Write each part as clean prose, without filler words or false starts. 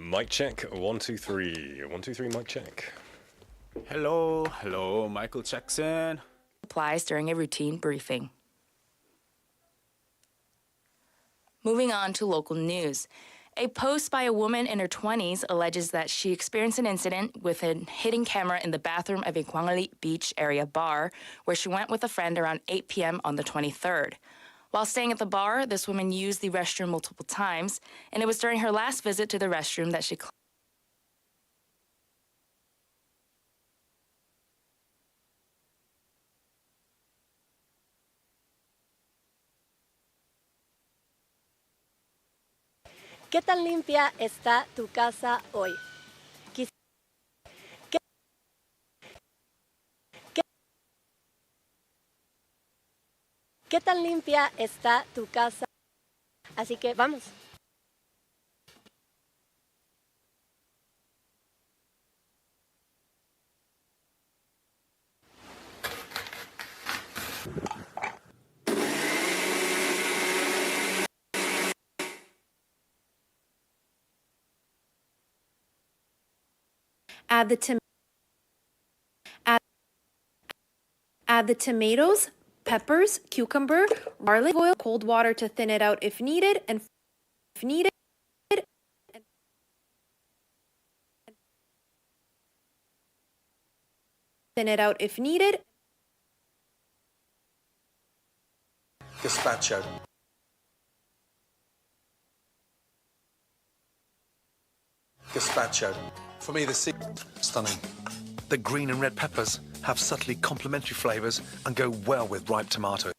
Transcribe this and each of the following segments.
Mic check. 1, 2, 3. 1, 2, 3. Mic check. Hello, Michael Jackson. Applies during a routine briefing. Moving on to local news. A post by a woman in her 20s alleges that she experienced an incident with a hidden camera in the bathroom of a Gwangalli Beach area bar, where she went with a friend around 8 p.m. on the 23rd. While staying at the bar, this woman used the restroom multiple times, and it was during her last visit to the restroom that she ¿Qué tan limpia está tu casa hoy? ¿Qué tan limpia está tu casa? Así que vamos. Add the tomatoes, peppers, cucumber, garlic oil, cold water to thin it out if needed, and if needed, thin it out if needed. Gazpacho. Gazpacho. For me, the stunning. The green and red peppers have subtly complementary flavors and go well with ripe tomatoes.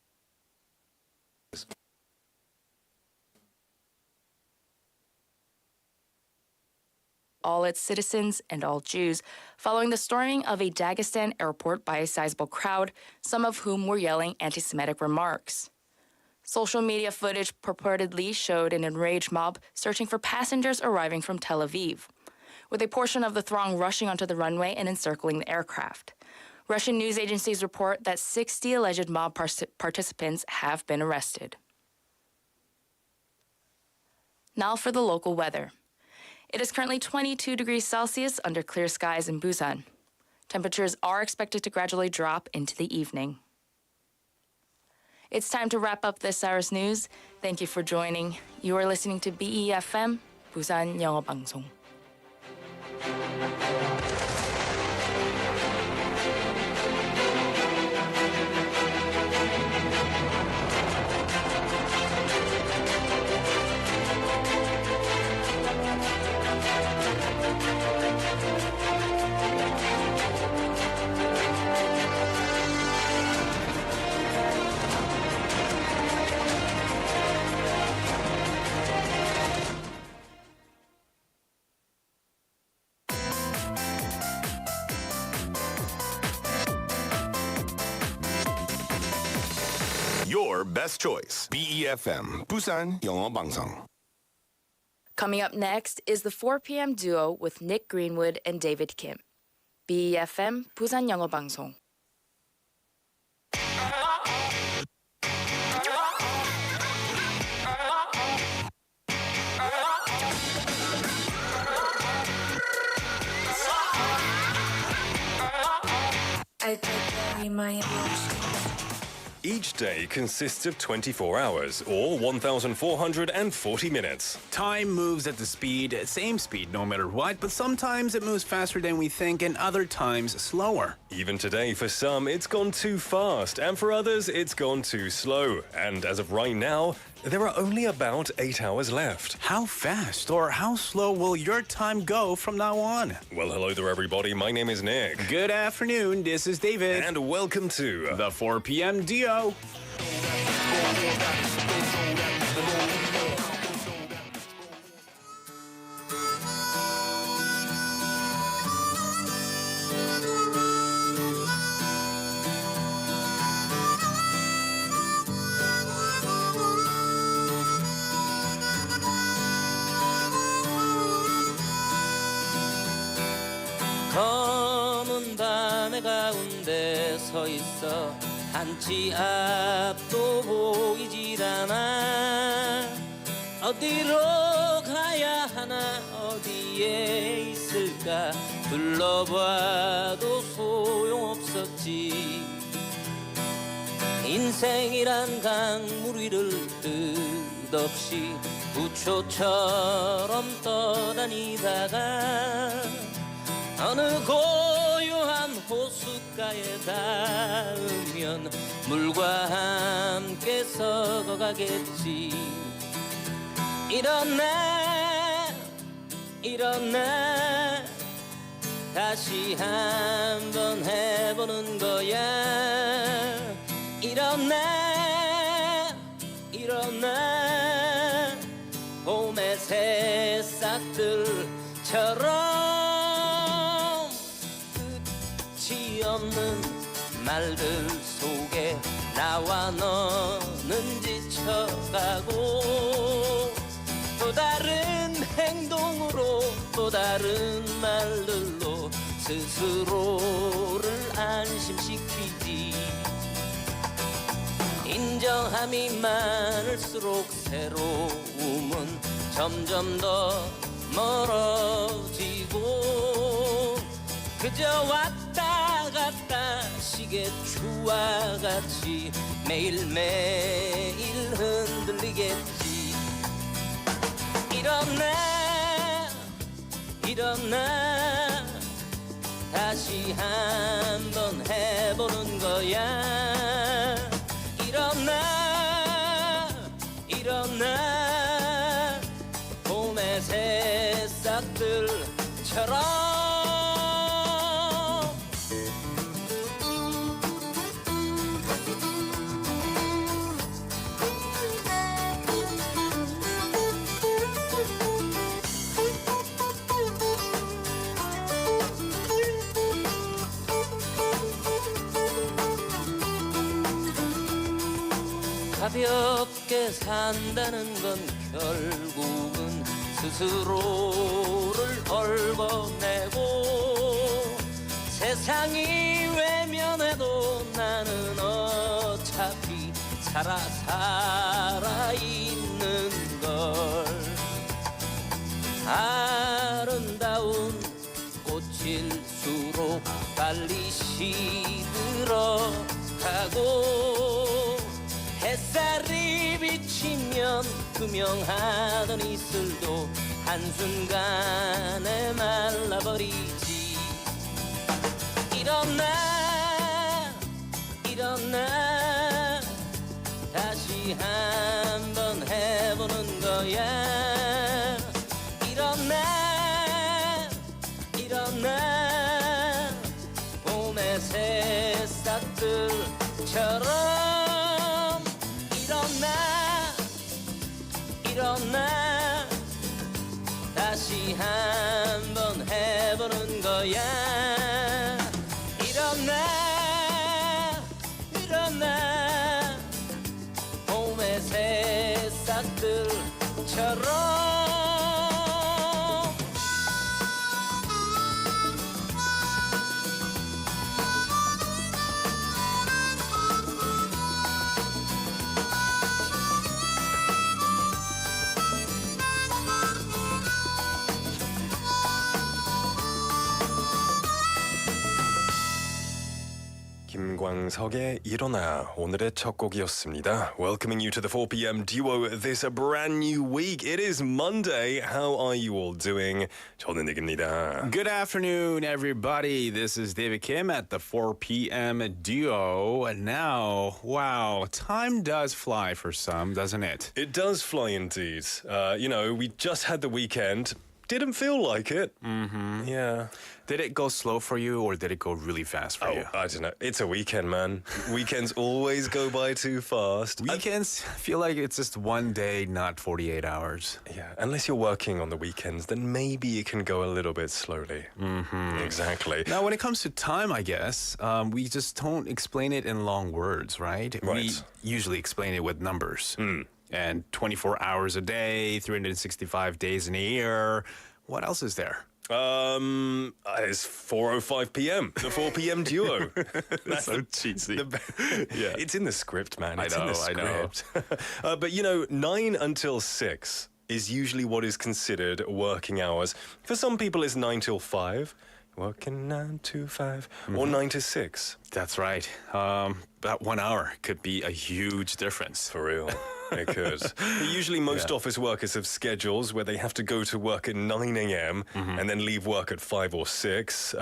all its citizens and all Jews, following the storming of a Dagestan airport by a sizable crowd, some of whom were yelling anti-Semitic remarks. Social media footage purportedly showed an enraged mob searching for passengers arriving from Tel Aviv, with a portion of the throng rushing onto the runway and encircling the aircraft. Russian news agencies report that 60 alleged mob participants have been arrested. Now for the local weather. It is currently 22 degrees Celsius under clear skies in Busan. Temperatures are expected to gradually drop into the evening. It's time to wrap up this hour's news. Thank you for joining. You are listening to BEFM, Busan 영어방송. Your best choice. BEFM, Busan 영어방송. Coming up next is the 4 p.m. duo with Nick Greenwood and David Kim. BEFM, Busan 영어방송. Each day consists of 24 hours, or 1,440 minutes. Time moves at the same speed no matter what, but sometimes it moves faster than we think and other times slower. Even today, for some, it's gone too fast, and for others, it's gone too slow. And as of right now, there are only about 8 hours left. How fast or how slow will your time go from now on? Well, hello there, everybody. My name is Nick. Good afternoon, this is David. And welcome to the 4 p.m. duo. 검은 밤의 가운데 서 있어 한치 앞도 보이질 않아 어디로 가야 하나 어디에 있을까 불러봐도 소용없었지 인생이란 강물 위를 끝없이 부초처럼 떠다니다가 어느 고요한 호숫가에 닿으면 물과 함께 썩어가겠지 일어나 일어나 다시 한번 해보는 거야 일어나 일어나 봄의 새싹들처럼 끝이 없는 말들 속에 나와 너는 지쳐가고 또 다른 행동으로 또 다른 말들로 스스로를 안심시키지 인정함이 많을수록 새로움은 점점 더 멀어지고 그저 왔다 갔다 시계추와 같이 매일매일 흔들리겠지 일어나 일어나 다시 한번 해보는 거야 일어나 일어나 봄의 새싹들처럼 가볍게 산다는 건 결국은 스스로를 얽어내고 세상이 외면해도 나는 어차피 살아있는 걸 아름다운 꽃일수록 빨리 시들어가고 햇살이 비치면 투명하던 이슬도 한순간에 말라버리지 일어나 일어나 다시 한번 해보는 거야 일어나 일어나 봄의 새싹들처럼 일어나 다시 한번 해보는 거야 일어나 일어나 봄의 새싹들처럼 김광석의 일어나 오늘의 첫 곡이었습니다. Welcoming you to the 4 p.m. duo this a brand new week. It is Monday. How are you all doing? 저는 닉입니다. Good afternoon, everybody. This is David Kim at the 4 p.m. duo. And now, wow, time does fly for some, doesn't it? It does fly indeed. We just had the weekend. Didn't feel like it. Mm-hmm. Yeah. Did it go slow for you or did it go really fast for you? I don't know. It's a weekend, man. Weekends always go by too fast. Weekends feel like it's just one day, not 48 hours. Yeah, unless you're working on the weekends, then maybe it can go a little bit slowly. Mm-hmm. Exactly. Now, when it comes to time, I guess, we just don't explain it in long words, right? We usually explain it with numbers. And 24 hours a day, 365 days in a year. What else is there? It's 4:05 p.m. The 4 p.m. duo. That's so cheesy. Yeah, it's in the script, man. It's I know. in the script. But 9 until 6. is usually what is considered working hours. For some people, it's 9 till 5. Working 9 to 5 or 9 to 6. That's right. That 1 hour could be a huge difference. For real. It could. But usually most office workers have schedules where they have to go to work at 9 a.m. And then leave work at 5 or 6,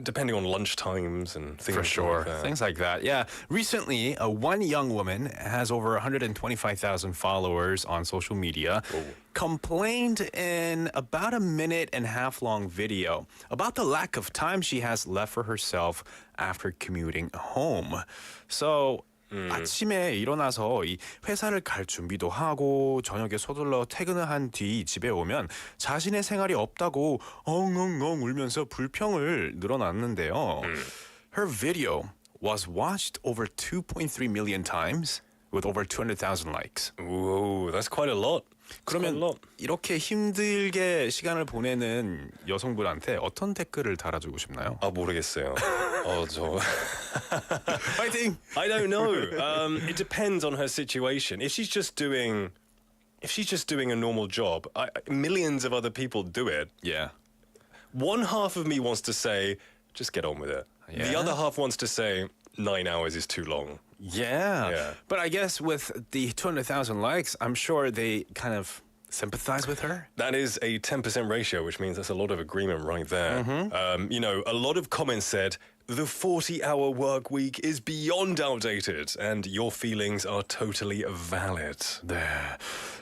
depending on lunch times and things For sure. like that. Things like that. Yeah. Recently, one young woman has over 125,000 followers on social media. Complained in about a minute and a half long video about the lack of time she has left for herself after commuting home. So 아침에 일어나서 이 회사를 갈 준비도 하고 저녁에 서둘러 퇴근을 한 뒤 집에 오면 자신의 생활이 없다고 엉엉엉 울면서 불평을 늘어놨는데요. Her video was watched over 2.3 million times with over 200,000 likes. Whoa, that's quite a lot. 그러면 이렇게 힘들게 시간을 보내는 여성분한테 어떤 댓글을 달아주고 싶나요? 아, 모르겠어요. 저 파이팅! I don't know. It depends on her situation. If she's just doing a normal job, millions of other people do it. Yeah. One half of me wants to say, just get on with it. The Yeah. other half wants to say, 9 hours is too long. Yeah. But I guess with the 200,000 likes, I'm sure they kind of sympathize with her. That is a 10% ratio, which means that's a lot of agreement right there. A lot of comments said, the 40-hour work week is beyond outdated, and your feelings are totally valid.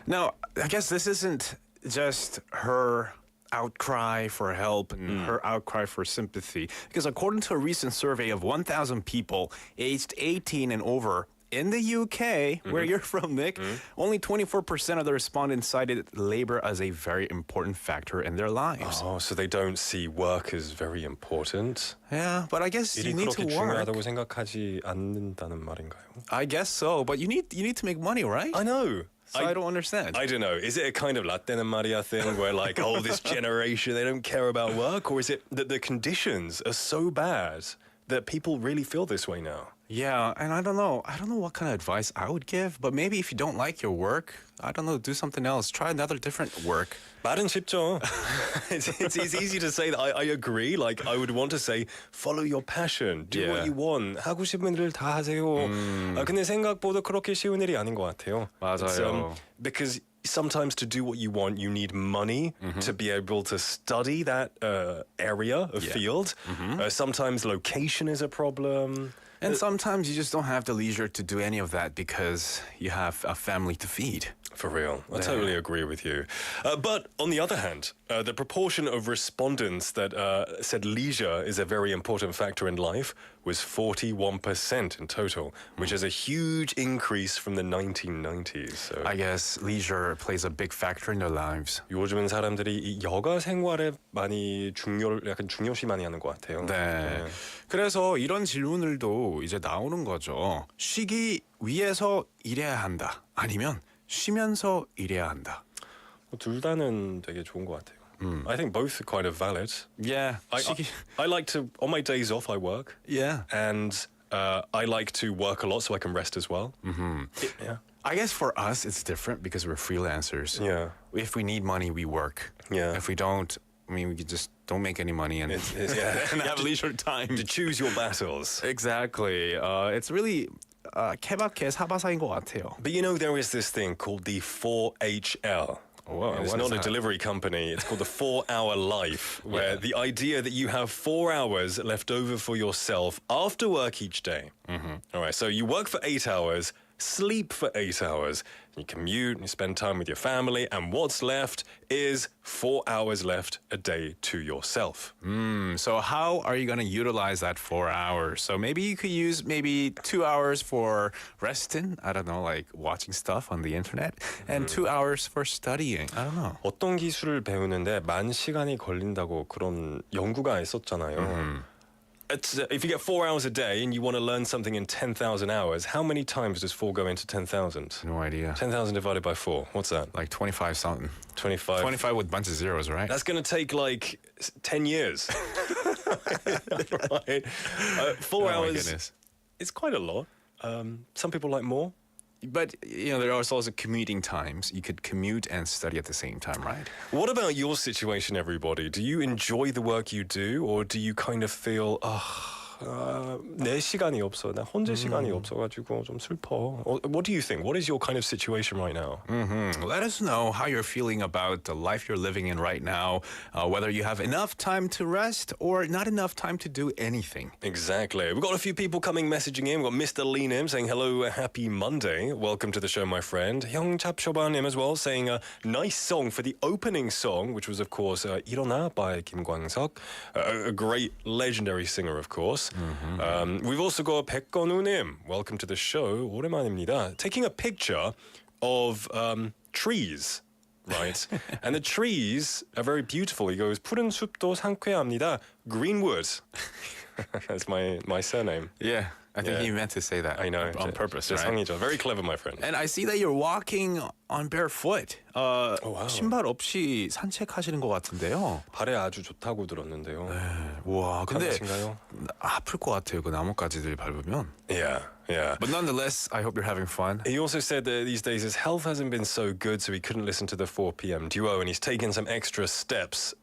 Now, I guess this isn't just her outcry for help and her outcry for sympathy, because according to a recent survey of 1,000 people aged 18 and over in the UK, where you're from, Nick, only 24% of the respondents cited labor as a very important factor in their lives. Oh, so they don't see work as very important? Yeah, but I guess you 일이 need 그렇게 to work. 중요하다고 생각하지 않는다는 말인가요? I guess so, but you need to make money, right? I know. So I don't understand. I don't know. Is it a kind of 라떼는 말이야 thing where like, oh, this generation, they don't care about work? Or is it that the conditions are so bad that people really feel this way now? Yeah, and I don't know what kind of advice I would give, but maybe if you don't like your work, I don't know, do something else. Try another different work. 말은 쉽죠. it's easy to say that I agree. Like, I would want to say, follow your passion. Do what you want. 하고 싶은 일을 다 하세요. 근데 생각보다 그렇게 쉬운 일이 아닌 것 같아요. 맞아요. Because sometimes to do what you want, you need money to be able to study that area of field. Sometimes location is a problem. And sometimes you just don't have the leisure to do any of that because you have a family to feed. For real. I totally agree with you. But on the other hand, the proportion of respondents that said leisure is a very important factor in life was 41% in total, which is a huge increase from the 1990s. So I guess leisure plays a big factor in their lives. 요즘은 사람들이 이 여가 생활에 많이 약간 중요시 많이 하는 것 같아요. 네. 그래서 이런 질문들도 이제 나오는 거죠. 쉬기 위해서 일해야 한다. 아니면 쉬면서 일해야 한다. 둘 다는 되게 좋은 것 같아요. I think both are kind of valid. Yeah. I like to, on my days off, I work. Yeah. And I like to work a lot so I can rest as well. Yeah. I guess for us, it's different because we're freelancers. Yeah. If we need money, we work. Yeah. If we don't, I mean, we just don't make any money and, and have leisure time. To choose your battles. Exactly. It's really 케바케 사바사인 것 같아요. But you know, there is this thing called the 4HL. Whoa, it's what not is a that? delivery company. It's called the 4-hour life, where the idea that you have 4 hours left over for yourself after work each day. All right, so you work for 8 hours, sleep for 8 hours, you commute, and you spend time with your family, and what's left is 4 hours left a day to yourself. So how are you going to utilize that 4 hours? So maybe you could use maybe 2 hours for resting. I don't know, like watching stuff on the internet, and 2 hours for studying. I don't know. 어떤 기술을 배우는데 만 시간이 걸린다고 그런 연구가 있었잖아요. If you get 4 hours a day and you want to learn something in 10,000 hours, how many times does 4 go into 10,000? No idea. 10,000 divided by 4, what's that? Like 25 something. 25. 25 with a bunch of zeros, right? That's going to take like 10 years. Right? 4 Oh my hours. goodness. It's quite a lot. Some people like more. But there are also commuting times. You could commute and study at the same time, right? What about your situation, everybody? Do you enjoy the work you do, or do you kind of feel, 내 시간이 없어. 나 혼자 시간이 없어가지고 좀 슬퍼. What do you think? What is your kind of situation right now? Let us know how you're feeling about the life you're living in right now, whether you have enough time to rest or not enough time to do anything. Exactly. We've got a few people messaging in. We've got Mr. Lee-님 saying, hello, happy Monday. Welcome to the show, my friend. 형잡쇼바님 as well saying a nice song for the opening song, which was, of course, 일어나 by Kim Kwang-seok, a great legendary singer, of course. We've also got 백건우님. Welcome to the show. 오랜만입니다. Taking a picture of trees. Right, and the trees are very beautiful. He goes, 푸른 숲도 상쾌합니다. Greenwood. That's my surname. Yeah, I think he meant to say that. I know. On purpose, right? 성이죠. Very clever, my friend. And I see that you're walking on barefoot. wow. 신발 없이 산책하시는 것 같은데요. 발에 아주 좋다고 들었는데요. 와, 근데 괜찮으신가요? 아플 것 같아요. 그 나뭇가지들 밟으면. Yeah. But nonetheless, I hope you're having fun. He also said that these days his health hasn't been so good, so he couldn't listen to the 4 p.m. duo, and he's taken some extra steps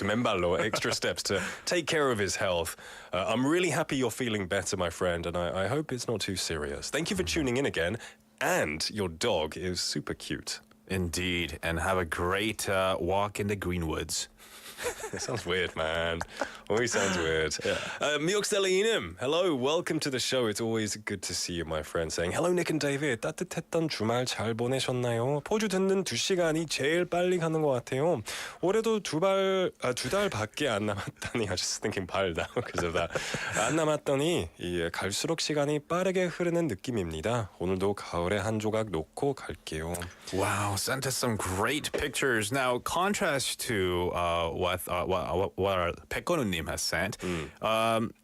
맨발로 extra steps to take care of his health. I'm really happy you're feeling better, my friend, and I hope it's not too serious. Thank you for tuning in again, and your dog is super cute. Indeed, and have a great walk in the greenwoods. It sounds weird, man. Always sounds weird. 미옥셀리님, hello, welcome to the show. It's always good to see you, my friend. Saying, hello, Nick and David. 따뜻했던 주말 잘 보내셨나요? 포주 듣는 2시간이 제일 빨리 가는 것 같아요. 올해도 두 달밖에 안 남았다니. I was just thinking 발 now because of that. 안 남았더니 갈수록 시간이 빠르게 흐르는 느낌입니다. 오늘도 가을에 한 조각 놓고 갈게요. Wow, sent us some great pictures. Now, contrast to what our 백건우님 has sent,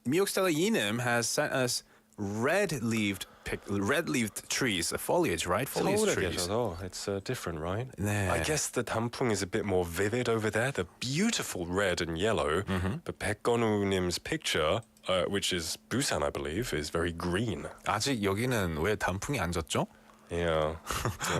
미옥스텔라 이님 has sent us red-leaved trees, foliage, right? Foliage 서울에 trees. 계셔서 it's different, right? 네. I guess the 단풍 is a bit more vivid over there. The beautiful red and yellow. But 백건우님's picture, which is Busan, I believe, is very green. 아직 여기는 왜 단풍이 안 졌죠? Yeah.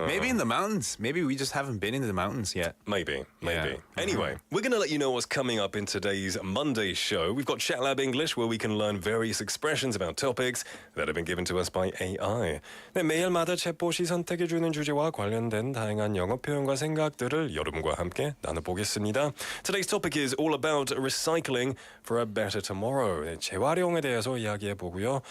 Maybe in the mountains. Maybe we just haven't been in the mountains yet. Maybe. Yeah. Anyway, we're going to let you know what's coming up in today's Monday show. We've got Chat Lab English, where we can learn various expressions about topics that have been given to us by AI. 네, 매일마다 챗봇이 선택해주는 주제와 관련된 다양한 영어 표현과 생각들을 여러분과 함께 나눠보겠습니다. Today's topic is all about recycling for a better tomorrow. 네, 재활용에 대해서 이야기해보고요.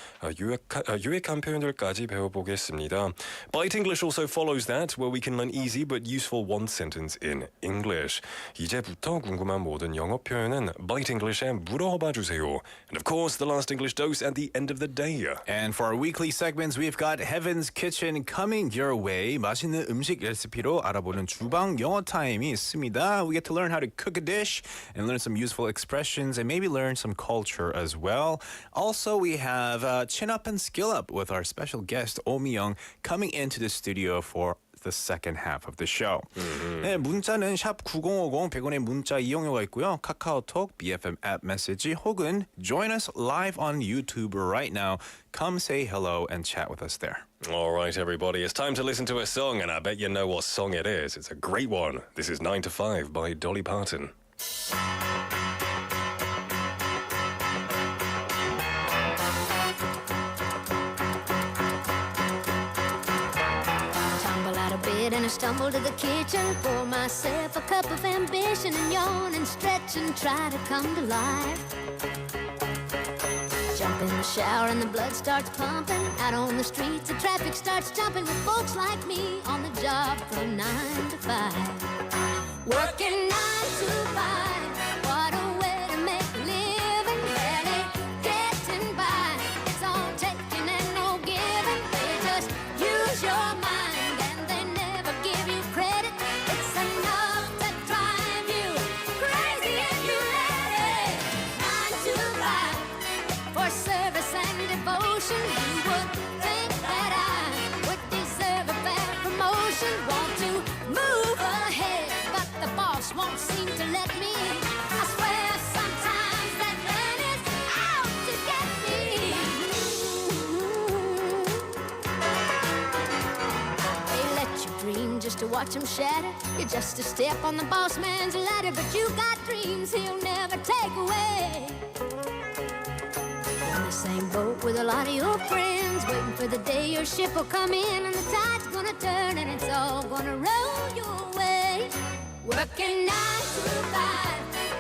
유익한 표현들까지 배워보겠습니다. Byte English also follows that, where we can learn easy but useful one sentence in English. 이제부터 궁금한 모든 영어 표현은 Byte English에 물어봐 주세요. And of course, the last English dose at the end of the day. And for our weekly segments, we've got Heaven's Kitchen coming your way. 맛있는 음식 레시피로 알아보는 주방 영어 타임이 있습니다. We get to learn how to cook a dish and learn some useful expressions and maybe learn some culture as well. Also, we have Chin Up and Skill Up with our special guest, Oh Mi-young, coming into the studio for the second half of the show. 네, 문자는 샵 9050 100원의 문자 이용료가 있고요. 카카오톡, BFM app 메시지 혹은 join us live on YouTube right now. Come say hello and chat with us there. All right, everybody, it's time to listen to a song, and I bet you know what song it is. It's a great one. This is 9 to 5 by Dolly Parton. And I stumble to the kitchen, pour myself a cup of ambition and yawn and stretch and try to come to life. Jump in the shower and the blood starts pumping. Out on the streets, the traffic starts jumping with folks like me on the job from 9 to 5. Working 9 to 5, what a way to make a living. Barely getting by, it's all taking and no giving. They just use your mind. You would think that I would deserve a fair promotion. Want to move ahead. watch them shatter. You're just a step on the boss man's ladder, but you got dreams he'll never take away. You're in the same boat with a lot of your friends, waiting for the day your ship will come in and the tide's gonna turn and it's all gonna roll your way. Working 9 to 5,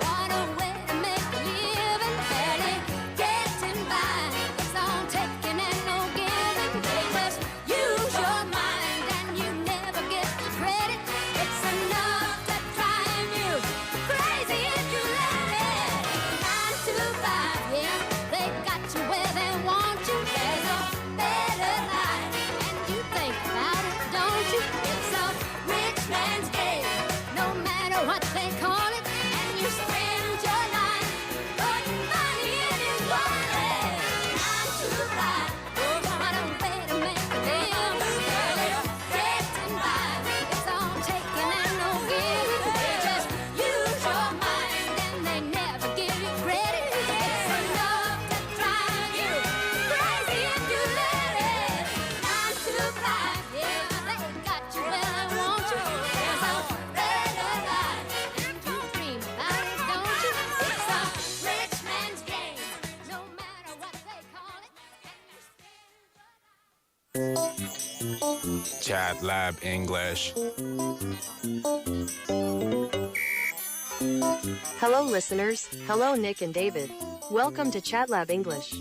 what a way to make a living, barely getting by. It's all taking and no giving. They just use your mind and you never get the credit. It's enough to drive you crazy if you let it. 9 to 5, yeah, they've got you where they want you. There's a better life, and you think about it, don't you? It's a rich man's game, no matter what they call it, and you spend your life putting money in his wallet. 9 to 5, what a way to make a living, barely getting by. It's all taking and no giving. They just use your mind and they never give you credit. It's enough to drive you crazy if you let it. 9 to 5, yeah, they got you where they want you. There's a better life, and you dream about it, don't you? It's a rich man's game, no matter what they call it. Chat Lab English. Hello, listeners. Hello, Nick and David. Welcome to Chat Lab English.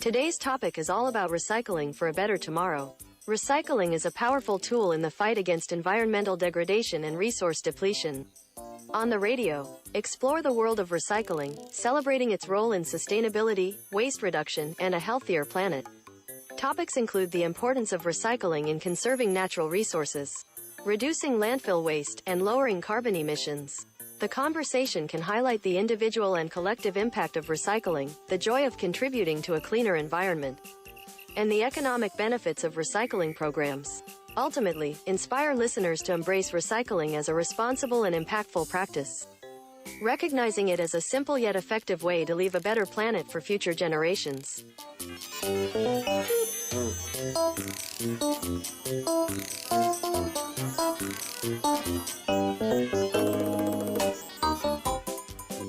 Today's topic is all about recycling for a better tomorrow. Recycling is a powerful tool in the fight against environmental degradation and resource depletion. On the radio, explore the world of recycling, celebrating its role in sustainability, waste reduction, and a healthier planet. Topics include the importance of recycling in conserving natural resources, reducing landfill waste, and lowering carbon emissions. The conversation can highlight the individual and collective impact of recycling, the joy of contributing to a cleaner environment, and the economic benefits of recycling programs. Ultimately, inspire listeners to embrace recycling as a responsible and impactful practice, recognizing it as a simple yet effective way to leave a better planet for future generations.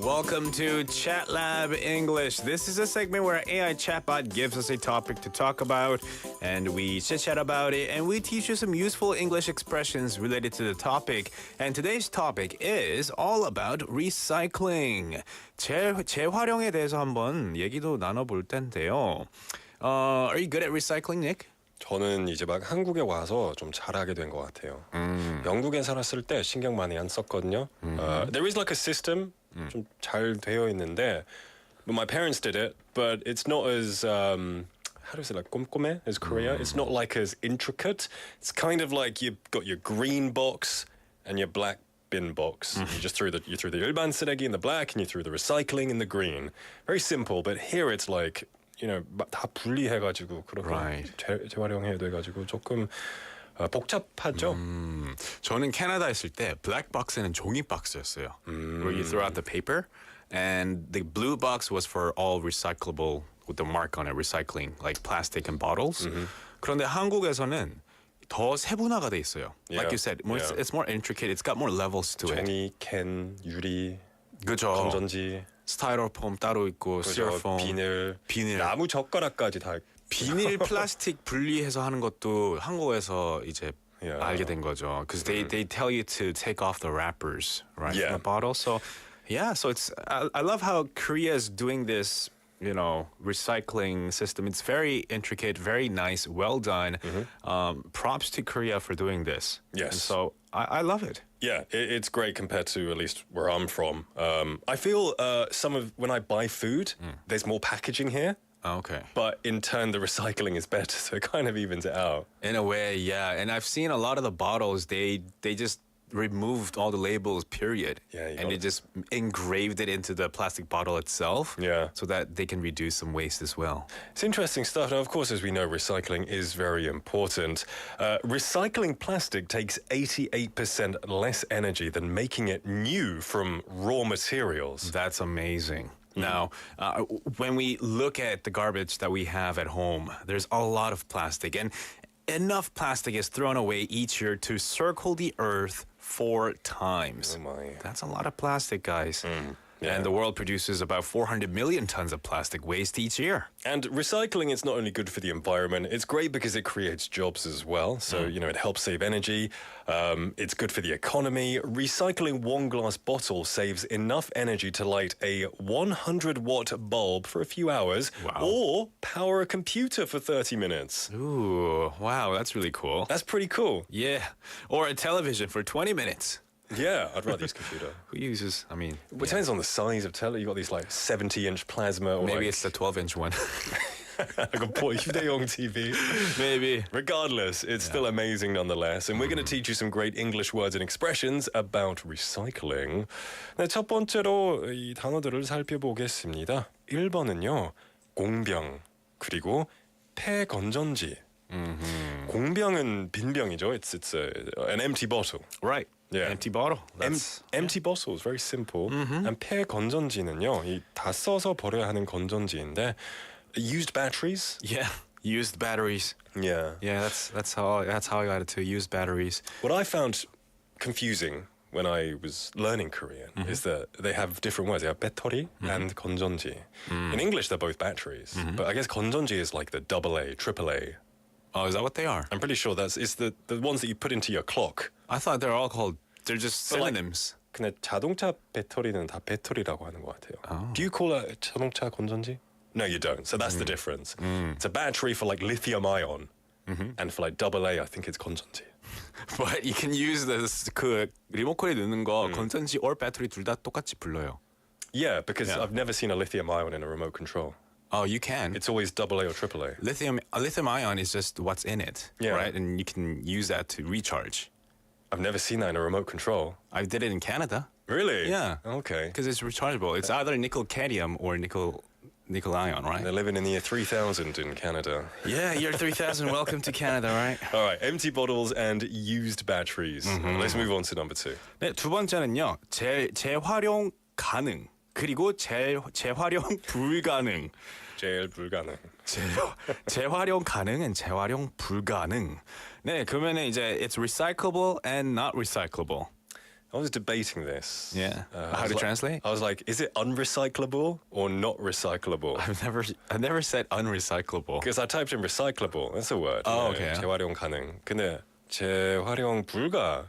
Welcome to Chat Lab English. This is a segment where AI chatbot gives us a topic to talk about, and we chit-chat about it, and we teach you some useful English expressions related to the topic. And today's topic is all about recycling. 재활용에 대해서 한번 얘기도 나눠볼 텐데요. Are you good at recycling, Nick? 저는 이제 막 한국에 와서 좀 잘하게 된 것 같아요. 영국에 살았을 때 신경 많이 안 썼거든요. There is like a system 좀 잘 되어 있는데, but my parents did it, but it's not as how do you say, like 꼼꼼해 as Korea. It's not like as intricate. It's kind of like you've got your green box and your black bin box. You just threw the 일반 쓰레기 in the black and you threw the recycling in the green. Very simple, but here it's like, you know, 다 분리해가지고 그렇게 Right. 재활용해야 돼가지고 조금 복잡하죠. 저는 캐나다 있을 때 블랙 박스는 종이 박스였어요. Where you throw out the paper, and the blue box was for all recyclable with the mark on it, recycling, like plastic and bottles. 그런데 한국에서는 더 세분화가 돼 있어요. Like you said, more, it's more intricate. It's got more levels to it. 종이, 캔, 유리, 그죠. 건전지, 스타이로폼 따로 있고, 스티로폼, 비닐, 나무 젓가락까지 다. 비닐 플라스틱 분리해서 하는 것도 한국에서 이제 알게 된 거죠. Because they tell you to take off the wrappers, right, from the bottle. So so it's I love how Korea is doing this, you know, recycling system. It's very intricate, very nice, well done. Props to Korea for doing this. Yes. And so I love it. Yeah, it's great compared to at least where I'm from. I feel when I buy food, there's more packaging here. Okay. But in turn, the recycling is better, so it kind of evens it out. In a way, yeah. And I've seen a lot of the bottles, they just removed all the labels, period. Yeah, and they just engraved it into the plastic bottle itself. Yeah. So that they can reduce some waste as well. It's interesting stuff. Now, of course, as we know, recycling is very important. Recycling plastic takes 88% less energy than making it new from raw materials. That's amazing. Now, when we look at the garbage that we have at home, there's a lot of plastic. And enough plastic is thrown away each year to circle the Earth 4 times. Oh my. That's a lot of plastic, guys. Yeah. And the world produces about 400 million tons of plastic waste each year. And recycling is not only good for the environment, it's great because it creates jobs as well. So, it helps save energy. It's good for the economy. Recycling one glass bottle saves enough energy to light a 100-watt bulb for a few hours or power a computer for 30 minutes. Ooh, wow, that's really cool. That's pretty cool. Yeah. Or a television for 20 minutes. Yeah, I'd rather use computer. Who uses, It depends on the size of telly. You've got these like 70-inch plasma. Or maybe it's the 12-inch one. like a 휴대용 TV. Maybe. Regardless, it's still amazing nonetheless. And we're going to teach you some great English words and expressions about recycling. 네, 첫 번째로 이 단어들을 살펴보겠습니다. 1번은요. 공병 그리고 폐건전지. 공병은 빈병이죠. It's an empty bottle. Right. Yeah. Empty bottle. Empty bottle is very simple. And 폐건전지는요. 이 다 써서 버려야 하는 건전지인데 used batteries. Yeah. Used batteries. Yeah. Yeah, that's how I got it too. Used batteries. What I found confusing when I was learning Korean is that they have different words. They have 배터리 and 건전지. In English, they're both batteries. But I guess 건전지 is like the AA, AAA. Oh, is that what they are? I'm pretty sure it's the ones that you put into your clock. I thought they're just But like- synonyms. 근데 자동차 배터리는 다 배터리라고 하는 것 같아요. Oh. Do you call it 자동차 건전지? No, you don't. So that's the difference. It's a battery for like lithium ion, and for like AA, I think it's 건전지. But you can use 그 리모컨에 넣는 거 건전지 or 배터리 둘 다 똑같이 불러요. Yeah, because Yeah. I've never seen a lithium ion in a remote control. Oh, you can. It's always AA or AAA. Lithium ion is just what's in it, Yeah. right? And you can use that to recharge. I've never seen that in a remote control. I did it in Canada Really? Yeah. Okay. because it's rechargeable. It's either nickel cadmium or nickel ion, right? They're living in the year 3000 in Canada. Yeah, year 3000. Welcome to Canada, right? All right, empty bottles and used batteries. Let's move on to number 2. 네, 두 번째는요. 재활용 가능 그리고 재활용 불가능. 제일 불가능. 재활용 가능은 재활용 불가능. 네, 그러면은 이제 it's recyclable and not recyclable. I was debating this. Yeah. I How was to like- translate? I was like, is it unrecyclable or not recyclable? I've never said unrecyclable. Because I typed in recyclable. That's a word. Oh, 네, okay. 재활용 가능. 근데 재활용 불가.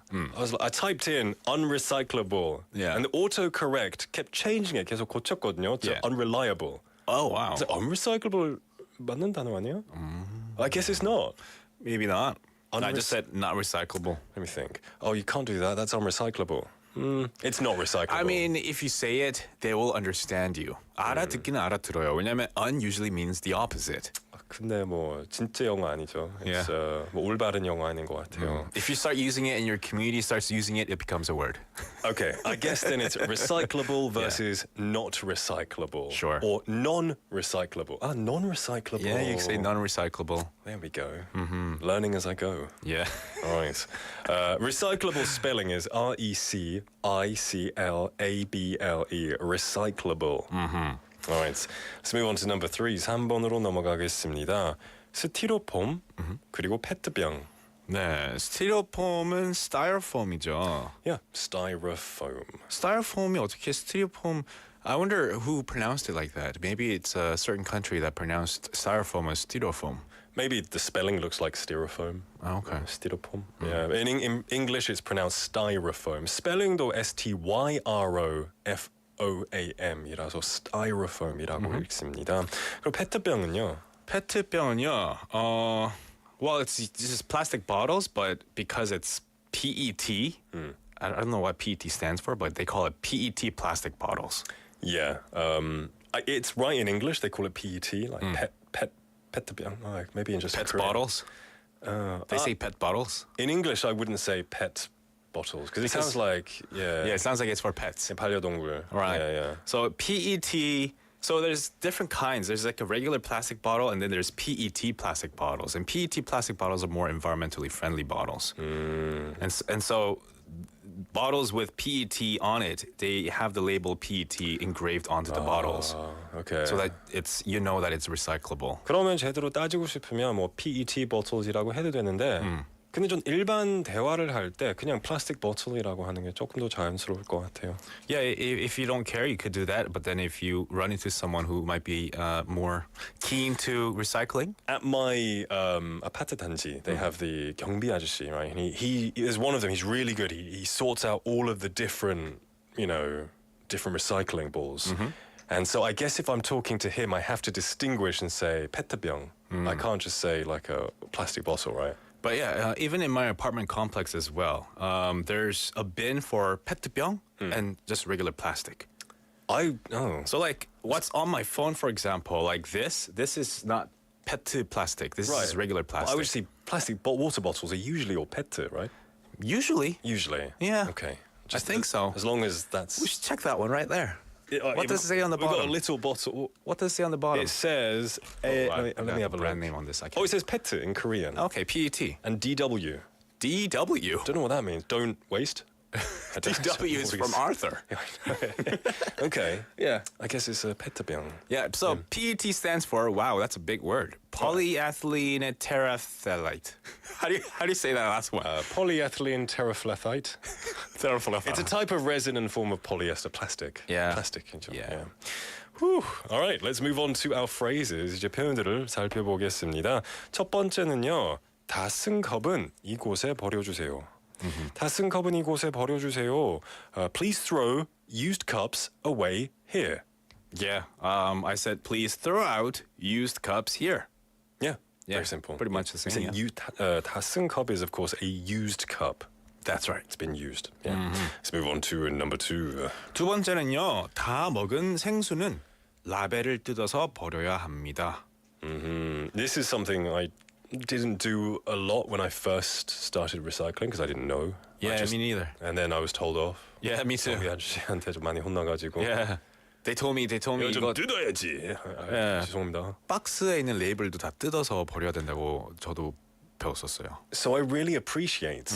I typed in unrecyclable. Yeah. And the autocorrect kept changing it. 계속 고쳤거든요. To Yeah. unreliable. Oh, wow. Is it unrecyclable 맞는 단어 아니야? I guess it's not. Maybe not. I just said not recyclable. Let me think. Oh, you can't do that. That's unrecyclable. It's not recyclable. I mean, if you say it, they will understand you. 알아듣기는 알아들어요. 왜냐면 un usually means the opposite. 근데 뭐 진짜 영어 아니죠. It's 뭐 올바른 영어 아닌 것 같아요. If you start using it and your community starts using it, it becomes a word. Okay, I guess then it's recyclable versus not recyclable. Sure. Or non-recyclable. Ah, non-recyclable. Yeah, you can say non-recyclable. There we go. Learning as I go. Yeah. All right. Recyclable spelling is R-E-C-I-C-L-A-B-L-E. Recyclable. All right. Let's move on to number 3. 3번으로 넘어가겠습니다. 스티로폼 그리고 페트병. 네, 스티로폼은 styrofoam이죠. Yeah, styrofoam. styrofoam이 어떻게 스티로폼? I wonder who pronounced it like that. Maybe it's a certain country that pronounced styrofoam as styrofoam. Maybe the spelling looks like styrofoam. Oh, okay. Styrofoam. Yeah. In English, it's pronounced styrofoam. Spelling도 S-T-Y-R-O-F-O-A-M이라서 styrofoam이라고 읽습니다. 그리고 페트병은요? 페트병은요. Well, it's just plastic bottles, but because it's PET, I don't know what PET stands for, but they call it PET plastic bottles. Yeah. It's right in English. They call it PET, like 페트병. Like maybe in just Pet Korean. bottles. They say pet bottles. In English, I wouldn't say pet bottles because it sounds like Yeah, it sounds like it's for pets. 반려동물. Right. Yeah. So PET. So there's different kinds. There's like a regular plastic bottle, and then there's PET plastic bottles. And PET plastic bottles are more environmentally friendly bottles. And so bottles with PET on it, they have the label PET engraved onto the bottles. Okay. So that it's that it's recyclable. 그러면 제대로 따지고 싶으면 뭐 PET bottle이라고 해도 되는데 근데 전 일반 대화를 할 때 그냥 플라스틱 bottle이라고 하는 게 조금 더 자연스러울 것 같아요. Yeah, if you don't care, you could do that. But then if you run into someone who might be more keen to recycling. At my 아파트 단지, they have the 경비 아저씨, right? And he is one of them. He's really good. He sorts out all of the different recycling balls. And so I guess if I'm talking to him, I have to distinguish and say 페트병. I can't just say like a plastic bottle, right? But yeah, even in my apartment complex as well, there's a bin for 페트병 and just regular plastic. So like what's on my phone, for example, like this is not PET plastic. This is regular plastic. I would say plastic water bottles are usually all PET, right? Usually. Yeah. Okay. I think so. As long as that's... We should check that one right there. What does it say on the bottom? We've got a little bottle. What does it say on the bottom? It says... let me have a brand look. name on this. Oh, it says PET in Korean. Okay, PET. And DW. DW? Don't know what that means. Don't waste. DW is from Arthur. Okay. Yeah. I guess it's a 페트병. Yeah, so PET stands for, wow, that's a big word. Polyethylene terephthalate. How do you say that last one? Polyethylene terephthalate. It's a type of resin and form of polyester plastic. Yeah. Plastic. Yeah. Whew. All right, let's move on to our phrases. 이제 표현들을 살펴보겠습니다. 첫 번째는요. 다 쓴 컵은 이곳에 버려주세요. 다 쓴 컵은 이곳에 버려주세요. Please throw used cups away here. Yeah, I said please throw out used cups here. Yeah, very simple. Pretty much the same. 다 쓴 cup is, of course, a used cup. That's right. It's been used. Yeah. Let's move on to number two. 두 번째는요. 다 먹은 생수는 라벨을 뜯어서 버려야 합니다. This is something I didn't do a lot when I first started recycling because I didn't know. Yeah, me neither. And then I was told off. Yeah, me too. 우리 아저씨한테 좀 많이 혼나가지고. Yeah. They told me 좀 이거 뜯어야지. 죄송합니다. 박스에 있는 레이블도 다 뜯어서 버려야 된다고 저도 배웠었어요. So I really appreciate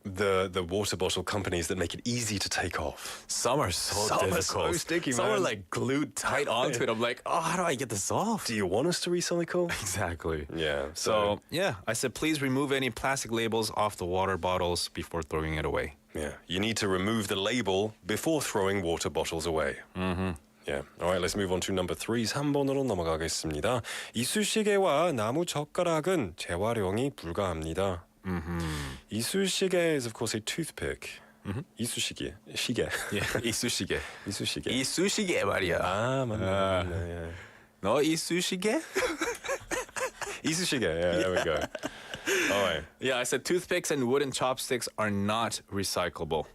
the water bottle companies that make it easy to take off. Some are so difficult. So sticky, Some man. are like glued tight onto it. I'm like, oh, how do I get this off? Do you want us to recycle? Exactly. Yeah. So yeah, I said please remove any plastic labels off the water bottles before throwing it away. Yeah. You need to remove the label before throwing water bottles away. Yeah. All right, let's move on to number 3. 3번으로 넘어가겠습니다. 이쑤시개와 나무 젓가락은 재활용이 불가합니다. 이쑤시개 is of course a toothpick. 이쑤시개. 시계. Yeah, 이쑤시개. 이쑤시개. 이쑤시개 말이야. 아, 맞네. 너 이쑤시개? 이쑤시개. Yeah, there we go. All right. Yeah, I said toothpicks and wooden chopsticks are not recyclable.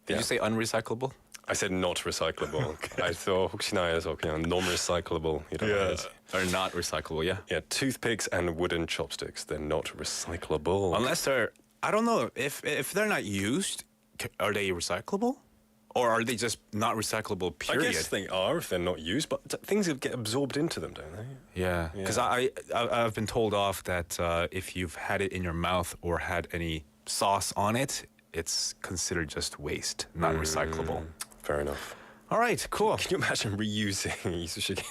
Did you say unrecyclable? I said not recyclable. I thought 혹시나 해서 그냥 non-recyclable 이라고 해야지. Are not recyclable, yeah. Yeah, toothpicks and wooden chopsticks, they're not recyclable. Unless they're, I don't know, if they're not used, are they recyclable? Or are they just not recyclable, period? I guess they are if they're not used, but things get absorbed into them, don't they? Yeah, because I've been told off that if you've had it in your mouth or had any sauce on it, it's considered just waste, not recyclable. Fair enough. All right, cool. Can you imagine reusing 이쑤시개?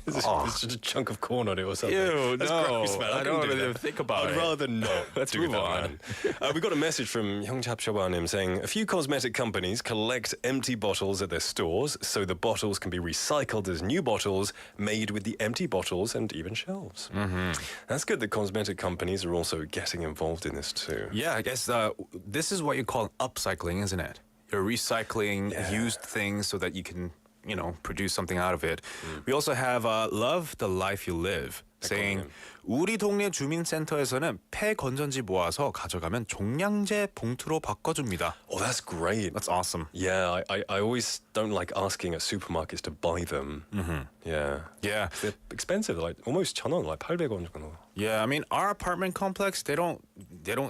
There's just a chunk of corn on it or something. Ew, That's no. gross, man. I don't even think about it. I'd rather not Let's do move that, on. man. We got a message from 형잡쇼바님 saying, a few cosmetic companies collect empty bottles at their stores so the bottles can be recycled as new bottles made with the empty bottles and even shelves. That's good that cosmetic companies are also getting involved in this too. Yeah, I guess this is what you call upcycling, isn't it? You're recycling used things so that you can, produce something out of it. We also have Love the Life You Live saying 우리 동네 주민센터에서는 폐 건전지 모아서 가져가면 종량제 봉투로 바꿔줍니다. Oh, that's great. That's awesome. Yeah, I always don't like asking at supermarkets to buy them. Yeah. Yeah. They're expensive, like almost 1,000원, like 800원 정도. Yeah, I mean, our apartment complex, they don't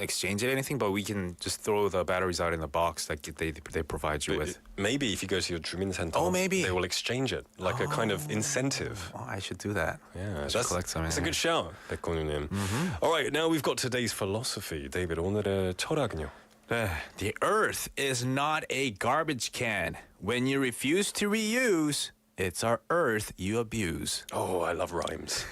exchange it or anything, but we can just throw the batteries out in the box that they provide you with. Maybe if you go to your 주민센터, Oh, maybe. they will exchange it, like a kind of incentive. Oh, I should do that. Yeah, I should collect some. That's a good shout, 백건우님. All right, now we've got today's philosophy. David, 오늘의 철학은요? The earth is not a garbage can. When you refuse to reuse, it's our earth you abuse. Oh, I love rhymes.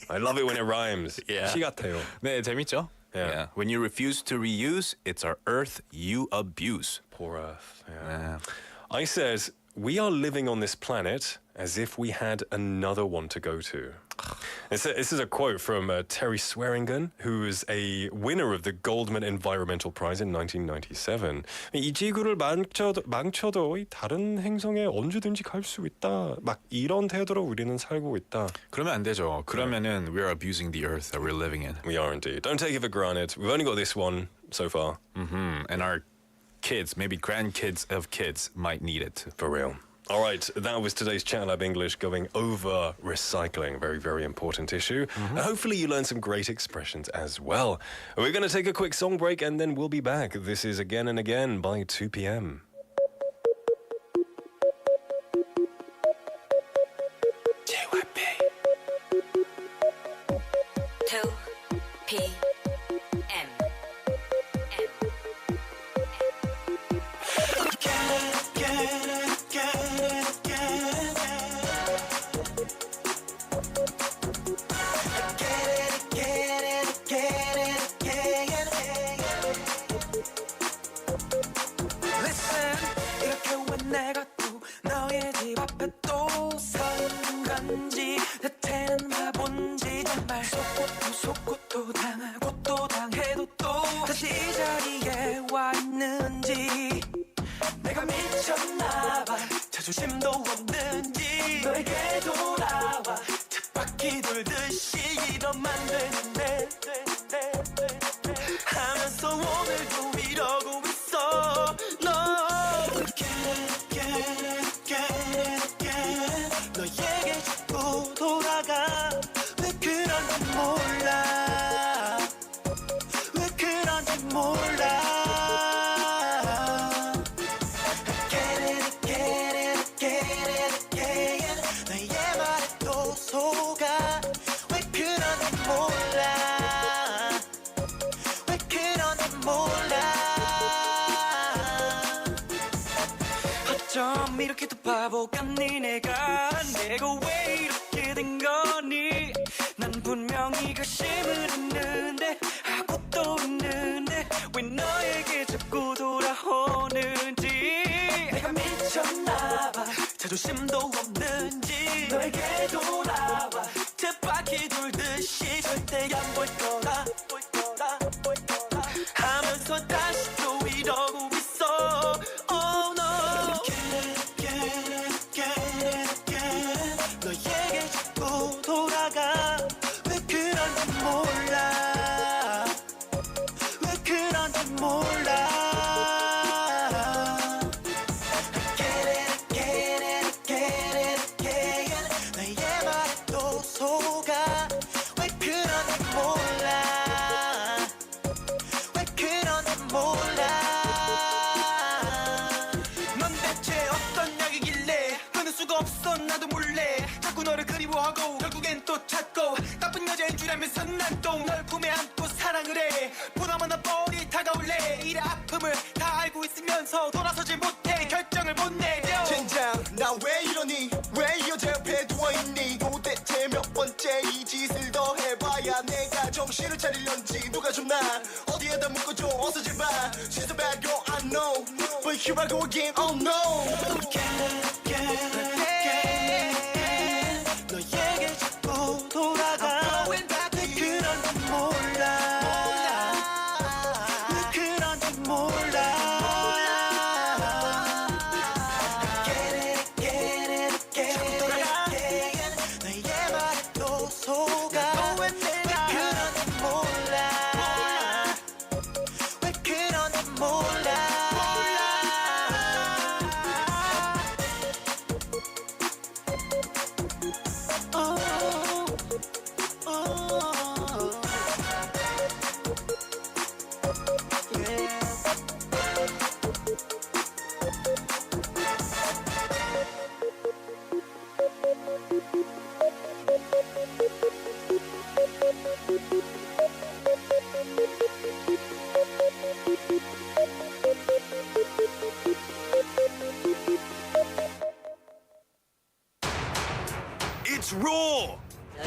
I love it when it rhymes. Yeah. 시 같아요. 네, 재밌죠? Yeah. When you refuse to reuse, it's our earth you abuse. Poor Earth. Yeah. I said, we are living on this planet as if we had another one to go to. This is a quote from Terry Swearingen, who is a winner of the Goldman Environmental Prize in 1997. 이 지구를 망쳐도 이 다른 행성에 언제든지 갈 수 있다. 막 이런 태도로 우리는 살고 있다. 그러면 안 되죠. 그러면은 we're abusing the earth that we're living in. We are indeed. Don't take it for granted. We've only got this one so far. And our kids, maybe grandkids of kids, might need it. For real. All right, that was today's Chat Lab English going over recycling. Very, very important issue. And hopefully you learned some great expressions as well. We're going to take a quick song break and then we'll be back. This is Again and Again by 2 p.m. 자존심도 없는지 너에게 돌아와 쳇바퀴 돌듯이 이러면 되는데 하면서 오늘도 이러고 있어 너 너에게 자꾸 돌아가 왜 그런지 몰라 왜 그런지 몰라 이렇게도 바보 같니 내가 왜 이렇게 된 거니 난 분명히 결심을 했는데 하고 또 있는데 왜 너에게 자꾸 돌아오는지 내가 미쳤나봐 자존심도 없는지 너에게 돌아와 쳇바퀴 돌듯이 절대 안 볼 거다 하면서 다시 또 이러고 있어 Oh no 너에게 자꾸 돌아가 왜 그런지 몰라 왜 그런지 몰라 너의 말에 또 속아 왜 그런지 몰라 왜 그런지 몰라 넌 대체 어떤 약이길래 끊을 수가 없어 나도 몰래 자꾸 너를 그리워하고 결국엔 또 찾고 나쁜 여자인 줄 알면서 난 또 널 품에 안고 사랑을 해 보나마나 뻔히 다가올래 이래 아픔을 다 알고 있으면서 돌아서지 못해 결정을 못 내려 젠장 나 왜 이러니 왜 이 여자 옆에 누워있니 도대체 몇 번째 이 짓을 더 해봐야 내가 정신을 차리려는지 누가 좀 나 어디에다 묶어줘 어서 제발 She's a bad girl I know But here I go again oh no 너에게 자꾸 돌아가 왜 그런지 몰라 왜 그런지 몰라 자꾸 돌아가 너의 말에 또 속아 왜 그런지 몰라 왜 그런지 몰라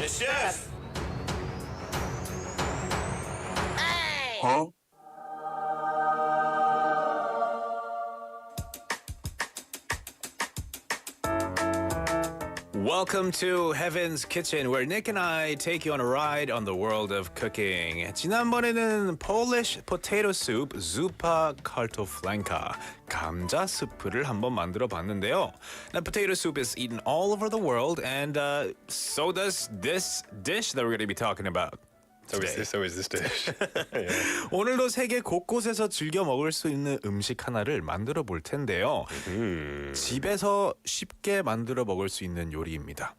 chef. Huh? Welcome to Heaven's Kitchen, where Nick and I take you on a ride on the world of cooking. 지난번에는 Polish potato soup, zupa kartoflanka, 감자 스프를 한번 만들어 봤는데요. Now, potato soup is eaten all over the world, and so does this dish that we're going to be talking about. So is this dish. Yeah. 오늘도 세계 곳곳에서 즐겨 먹을 수 있는 음식 하나를 만들어 볼 텐데요. 집에서 쉽게 만들어 먹을 수 있는 요리입니다.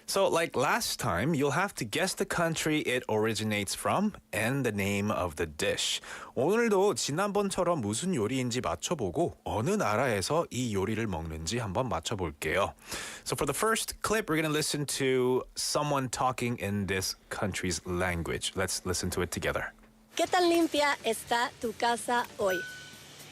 So like last time, you'll have to guess the country it originates from and the name of the dish. 오늘도 지난번처럼 무슨 요리인지 맞춰보고 어느 나라에서 이 요리를 먹는지 한번 맞춰볼게요. So for the first clip, we're going to listen to someone talking in this country's language. Let's listen to it together. ¿Qué tan limpia está tu casa hoy?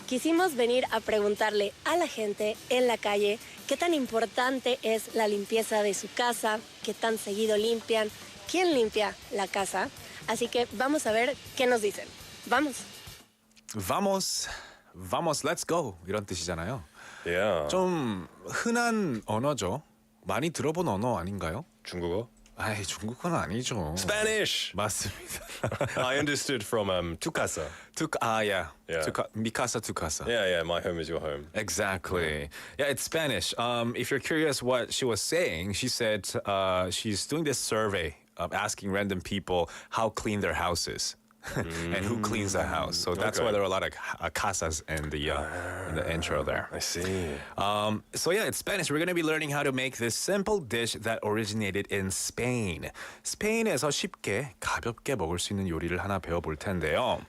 Quisimos venir a preguntarle a la gente en la calle qué tan importante es la limpieza de su casa, qué tan seguido limpian, quién limpia la casa. Así que vamos a ver qué nos dicen. Vamos. Vamos, let's go. 이런 뜻이잖아요. Yeah. 좀 흔한 언어죠. 많이 들어본 언어 아닌가요? 중국어? 아이, 중국어는 아니죠. Spanish. 맞습니다. I understood from tu casa. Yeah. Yeah. Mi casa, tu casa. Yeah, my home is your home. Exactly. Yeah, it's Spanish. If you're curious what she was saying, she said she's doing this survey of asking random people how clean their house is. And who cleans the house. So that's why there are a lot of casas in the intro there. I see. So yeah, it's Spanish. We're going to be learning how to make this simple dish that originated in Spain. 스페인에서 쉽게 가볍게 먹을 수 있는 요리를 하나 배워볼 텐데요.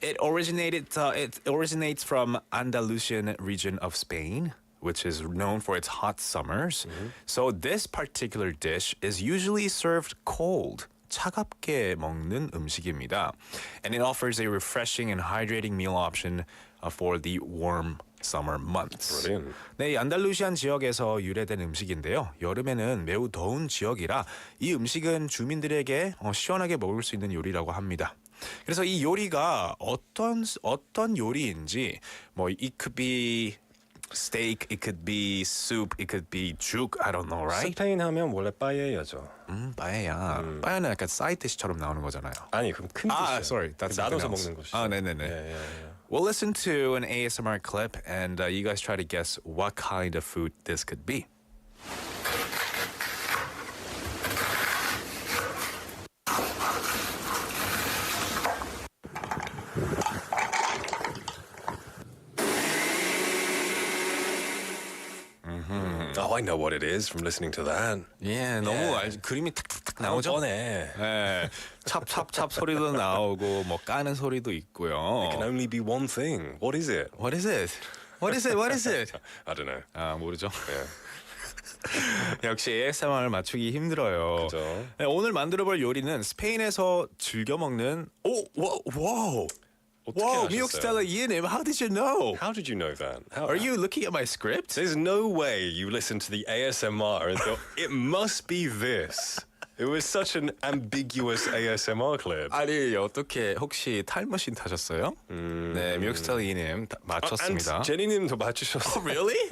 It originates from Andalusian region of Spain, which is known for its hot summers. So this particular dish is usually served cold. 차갑게 먹는 음식입니다. And it offers a refreshing and hydrating meal option for the warm summer months. Brilliant. 네, 이 안달루시안 지역에서 유래된 음식인데요. 여름에는 매우 더운 지역이라 이 음식은 주민들에게 시원하게 먹을 수 있는 요리라고 합니다. 그래서 이 요리가 어떤 요리인지 it could be steak, it could be soup, it could be juk, I don't know, right? 스페인 하면 원래 빠에야죠. 빠에야. 빠에는 약간 사이드 디시처럼 나오는 거잖아요. 아니, 그럼 큰 뜻이야. Sorry, that's 나눠서 something else. 먹는 것이죠. 네네네. Yeah. We'll listen to an ASMR clip and you guys try to guess what kind of food this could be. Oh, I know what it is from listening to that. 예, 너무 그림이 탁탁탁 나오죠? 뻔해. 네, 찹찹찹 소리도 나오고 뭐 까는 소리도 있고요. It can only be one thing. What is it? What is it? What is it? What is it? I don't know. 아, 모르죠. Yeah. 역시 ASMR 맞추기 힘들어요. 그죠. 네, 오늘 만들어볼 요리는 스페인에서 즐겨 먹는 wow. Wow, 미국 스타일러 이해님, how did you know? How did you know that? Are you looking at my script? There's no way you listened to the ASMR and thought, it must be this. It was such an ambiguous ASMR clip. 아니, 어떻게 혹시 타임머신 타셨어요? 네, 미국 스타일러 이해님 맞췄습니다. And 제니님도 맞추셨어요. Oh, really?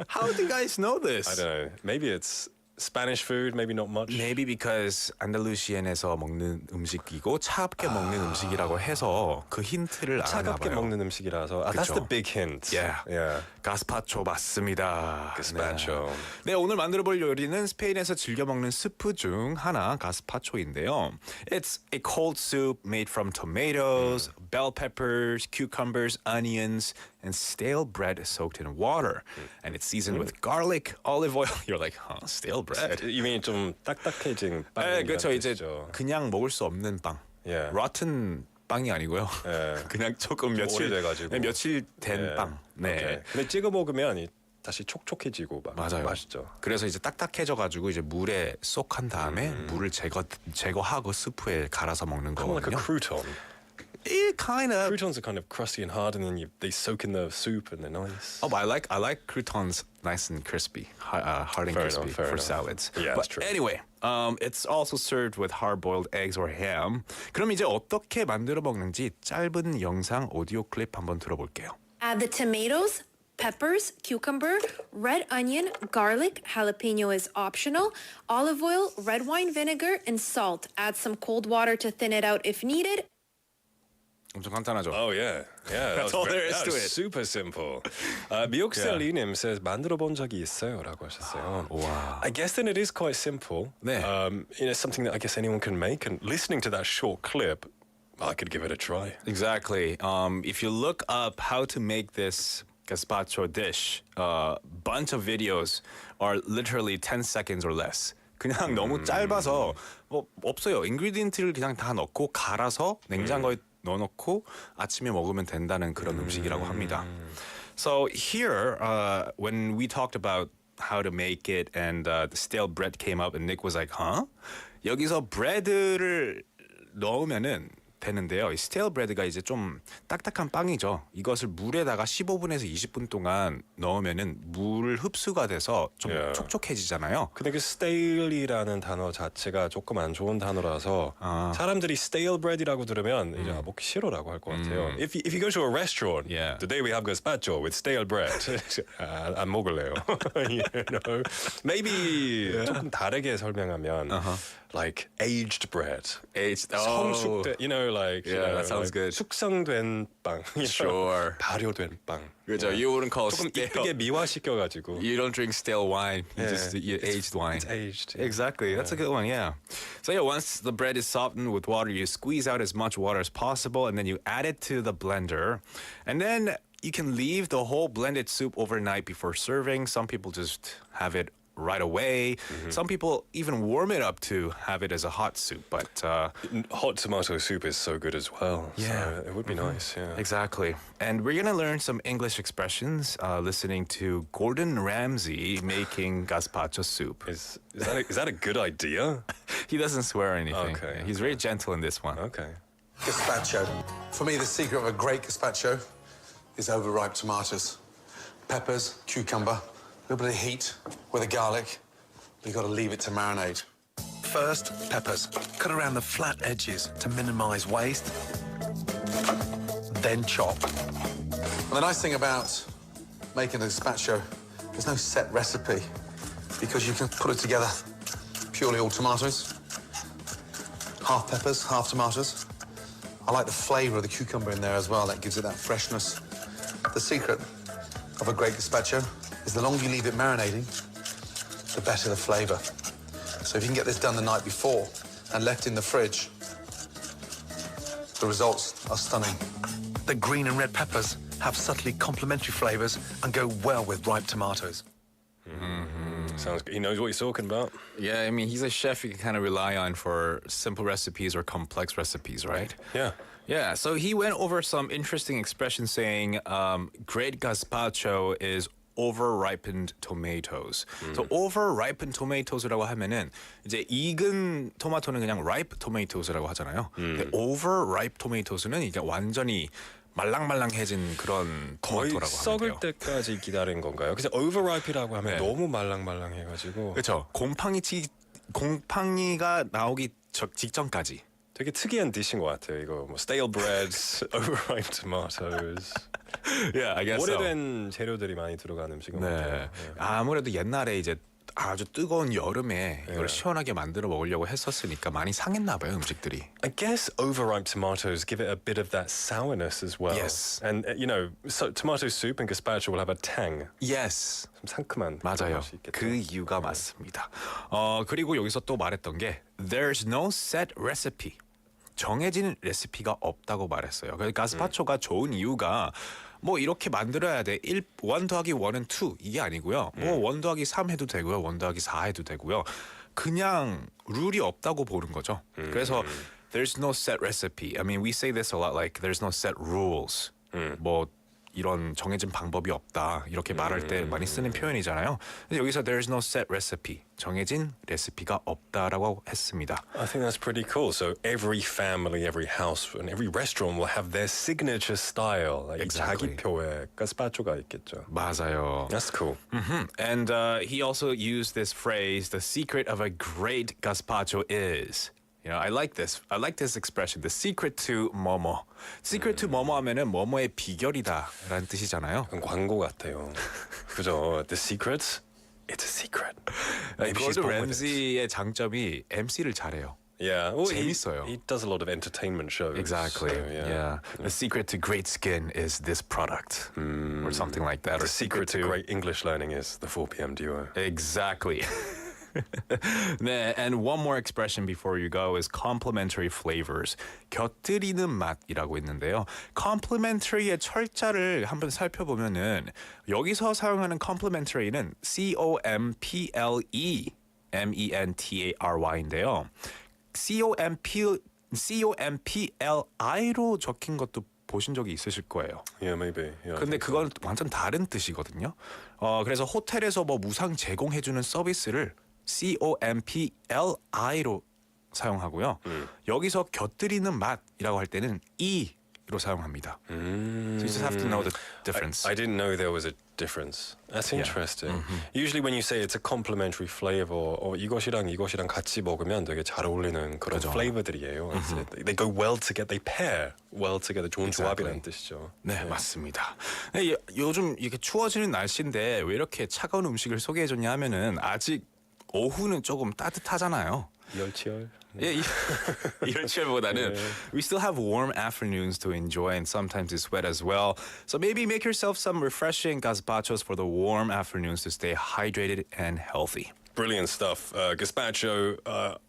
How do you guys know this? I don't know. Maybe it's Spanish food, maybe not much. Maybe because 안달루시안에서 먹는 음식이고 차갑게 먹는 음식이라고 해서 그 힌트를 알아나 차갑게 봐요. 먹는 음식이라서. That's the big hint. Yeah. 가스파초 맞습니다. Gazpacho. 네, 오늘 만들어볼 요리는 스페인에서 즐겨 먹는 스프 중 하나, 가스파초인데요. It's a cold soup made from tomatoes, bell peppers, cucumbers, onions, and stale bread soaked in water. And it's seasoned with garlic, olive oil. You're like, stale bread? You mean 좀 딱딱해진 빵? 네, 그렇죠. 이제 그냥 먹을 수 없는 빵. Yeah. rotten 빵이 아니고요. 그냥 조금 며칠 오래돼가지고. 네, 며칠 된 빵. 네. Okay. 근데 찍어 먹으면 다시 촉촉해지고 맞아요. 맛있죠. 그래서 이제 딱딱해져가지고 이제 물에 쏙한 다음에 물을 제거하고 스프에 갈아서 먹는 Kind of like a 거거든요. crouton. It kind of. Croutons are kind of crusty and hard, and then they soak in the soup and they're nice. Oh, but I like croutons nice and crispy, hard and Fair crispy enough, fair for enough. salads. Yeah, but that's true. anyway, it's also served with hard-boiled eggs or ham. 그럼 이제 어떻게 만들어 먹는지 짧은 영상 오디오 클립 한번 들어볼게요. Add the tomatoes, peppers, cucumber, red onion, garlic, jalapeno is optional, olive oil, red wine vinegar, and salt. Add some cold water to thin it out if needed. 엄청 간단하죠? Oh yeah, yeah. That's all there is that to was it. Super simple. 미옥셀리님 says 만들어 본 적이 있어요라고 하셨어요. Wow. I guess then it is quite simple. 네. Something that I guess anyone can make. And listening to that short clip, I could give it a try. Exactly. If you look up how to make this gazpacho dish, bunch of videos are literally 10 seconds or less. 그냥 너무 짧아서 뭐 없어요. 인그리디언트를 그냥 다 넣고 갈아서 냉장고에 넣어놓고 아침에 먹으면 된다는 그런 음식이라고 합니다. So here, when we talked about how to make it and the stale bread came up and Nick was like, huh? 여기서 bread를 넣으면은 되는데요. 이 stale bread가 이제 좀 딱딱한 빵이죠. 이것을 물에다가 15분에서 20분 동안 넣으면은 물 흡수가 돼서 좀 촉촉해지잖아요. 근데 그 stale이라는 단어 자체가 조금 안 좋은 단어라서 사람들이 stale bread이라고 들으면 이제 먹기 싫어라고 할 것 같아요. If you go to a restaurant, today we have gazpacho with stale bread. 안 먹을래요. You know? Maybe 조금 다르게 설명하면 like aged bread. Aged. 성숙된, you know, like that sounds good. 숙성된 빵. Sure. 발효된 빵. 그렇죠. You wouldn't call 조금 stale. 이쁘게 미화시켜가지고. You don't drink stale wine. You just you aged wine. It's aged. Exactly. That's a good one. Yeah. So yeah, once the bread is softened with water, you squeeze out as much water as possible, and then you add it to the blender, and then you can leave the whole blended soup overnight before serving. Some people just have it right away. Some people even warm it up to have it as a hot soup, but hot tomato soup is so good as well. Yeah. So it would be nice. Yeah. Exactly. And we're gonna learn some English expressions listening to Gordon Ramsay making gazpacho soup. Is that a good idea? He doesn't swear or anything. Okay, He's very gentle in this one. Okay. Gazpacho. For me, the secret of a great gazpacho is overripe tomatoes, peppers, cucumber, a little bit of heat with the garlic. You've got to leave it to marinate. First, peppers. Cut around the flat edges to minimize waste. Then chop. And the nice thing about making a gazpacho, there's no set recipe because you can put it together purely all tomatoes. Half peppers, half tomatoes. I like the flavour of the cucumber in there as well. That gives it that freshness. The secret of a great gazpacho is the longer you leave it marinating, the better the flavour. So if you can get this done the night before and left in the fridge, the results are stunning. The green and red peppers have subtly complementary flavours and go well with ripe tomatoes. Sounds good. He knows what he's talking about. Yeah, I mean, he's a chef you can kind of rely on for simple recipes or complex recipes, right? Yeah. Yeah, so he went over some interesting expressions saying great gazpacho is over-ripened tomatoes. So over-ripened tomatos라고 하면은 이제 익은 토마토는 그냥 ripe tomatoes라고 하잖아요. 근데 over-ripe tomatos는 이게 완전히 말랑말랑해진 그런 거의 토마토라고 썩을 하면 돼요. 때까지 기다린 건가요? 그래서 overripe이라고 하면 네. 너무 말랑말랑해가지고 그렇죠. 곰팡이가 나오기 직전까지. 되게 특이한 디시인 것 같아요. 이거 뭐 stale breads, overripe tomatoes. Yeah, I guess so. 오래된 재료들이 많이 들어간 음식인 것 같아요. 네. 아무래도 옛날에 이제 아주 뜨거운 여름에 이걸 시원하게 만들어 먹으려고 했었으니까 많이 상했나 봐요, 음식들이. I guess overripe tomatoes give it a bit of that sourness as well. Yes. And you know, so tomato soup and gazpacho will have a tang. Yes. 좀 상큼한 맞아요. 맛이 있겠죠. 그 이유가 맞습니다. 그리고 여기서 또 말했던 게 There's no set recipe. 정해진 레시피가 없다고 말했어요. 그러니까 가스파초가 좋은 이유가 뭐 이렇게 만들어야 돼. 1 더하기 1은 2 이게 아니고요. 뭐 1 더하기 3 해도 되고요. 1 더하기 4 해도 되고요. 그냥 룰이 없다고 보는 거죠. 그래서 there's no set recipe. I mean, we say this a lot like there's no set rules. 뭐 이런 정해진 방법이 없다 이렇게 말할 때 많이 쓰는 표현이잖아요. 근데 여기서 there's no set recipe 정해진 레시피가 없다라고 했습니다. I think that's pretty cool. So every family, every house, and every restaurant will have their signature style. Like Exactly. 자기표의 gazpacho가 있겠죠. 맞아요. That's cool. And he also used this phrase, the secret of a great gazpacho is. You know, I like this. I like this expression. The secret to 뭐뭐. Secret to 뭐뭐 하면은 뭐뭐의 비결이다라는 뜻이잖아요. 광고 같아요. 그죠? The secret? It's a secret. Maybe she's 고든 born with it. 램지의 장점이 MC를 잘해요. Yeah, well, 재밌어요. he does a lot of entertainment shows. Exactly. So, yeah. The secret to great skin is this product, or something like that. The or secret to great English learning is the 4 p.m. duo. Exactly. 네, and one more expression before you go is complementary flavors. 곁들이는 맛이라고 있는데요. complementary의 철자를 한번 살펴보면은 여기서 사용하는 complementary는 complementary인데요. compli로 적힌 것도 보신 적이 있으실 거예요. Yeah, maybe. Yeah, I 근데 think 그건 완전 다른 뜻이거든요. 그래서 호텔에서 뭐 무상 제공해주는 서비스를 compli로 사용하고요. 여기서 곁들이는 맛이라고 할 때는 e로 사용합니다. So you just have to know the difference. I didn't know there was a difference. That's interesting. Usually when you say it's a complementary flavor, 이것이랑 같이 먹으면 되게 잘 어울리는 그런 그죠. flavor들이에요. They go well together. They pair well together. 좋은 Exactly. 조합이라는 뜻이죠. 네, 맞습니다. 네, 요즘 이렇게 추워지는 날씨인데 왜 이렇게 차가운 음식을 소개해줬냐 하면은 아직 오후는 조금 따뜻하잖아요. 이열치열. 예, 이열치열보다는 we still have warm afternoons to enjoy and sometimes it's wet as well. So maybe make yourself some refreshing gazpachos for the warm afternoons to stay hydrated and healthy. Brilliant stuff. Gazpacho,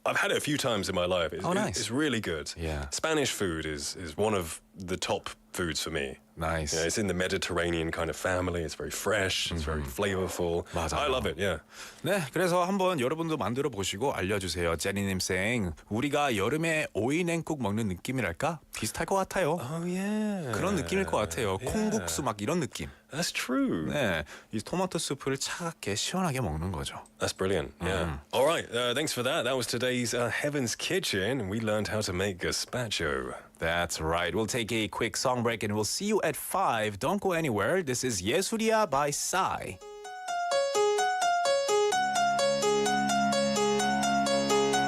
I've had it a few times in my life. Nice. It's really good. Yeah. Spanish food is one of the top foods for me. Nice. You know, it's in the Mediterranean kind of family. It's very fresh. It's very flavorful. 맞아요. I love it. Yeah. 네, 그래서 한번 여러분도 만들어 보시고 알려주세요. 제니님 생, 우리가 여름에 오이냉국 먹는 느낌이랄까? 비슷할 것 같아요. Oh yeah. 그런 느낌일 것 같아요. 콩국수 막 이런 느낌. That's true. 네, 이 토마토 수프를 차갑게 시원하게 먹는 거죠. That's brilliant. Yeah. All right. Thanks for that. That was today's Heaven's Kitchen. We learned how to make gazpacho. That's right. We'll take a quick song break and we'll see you at 5. Don't go anywhere. This is 예술이야 by Psy.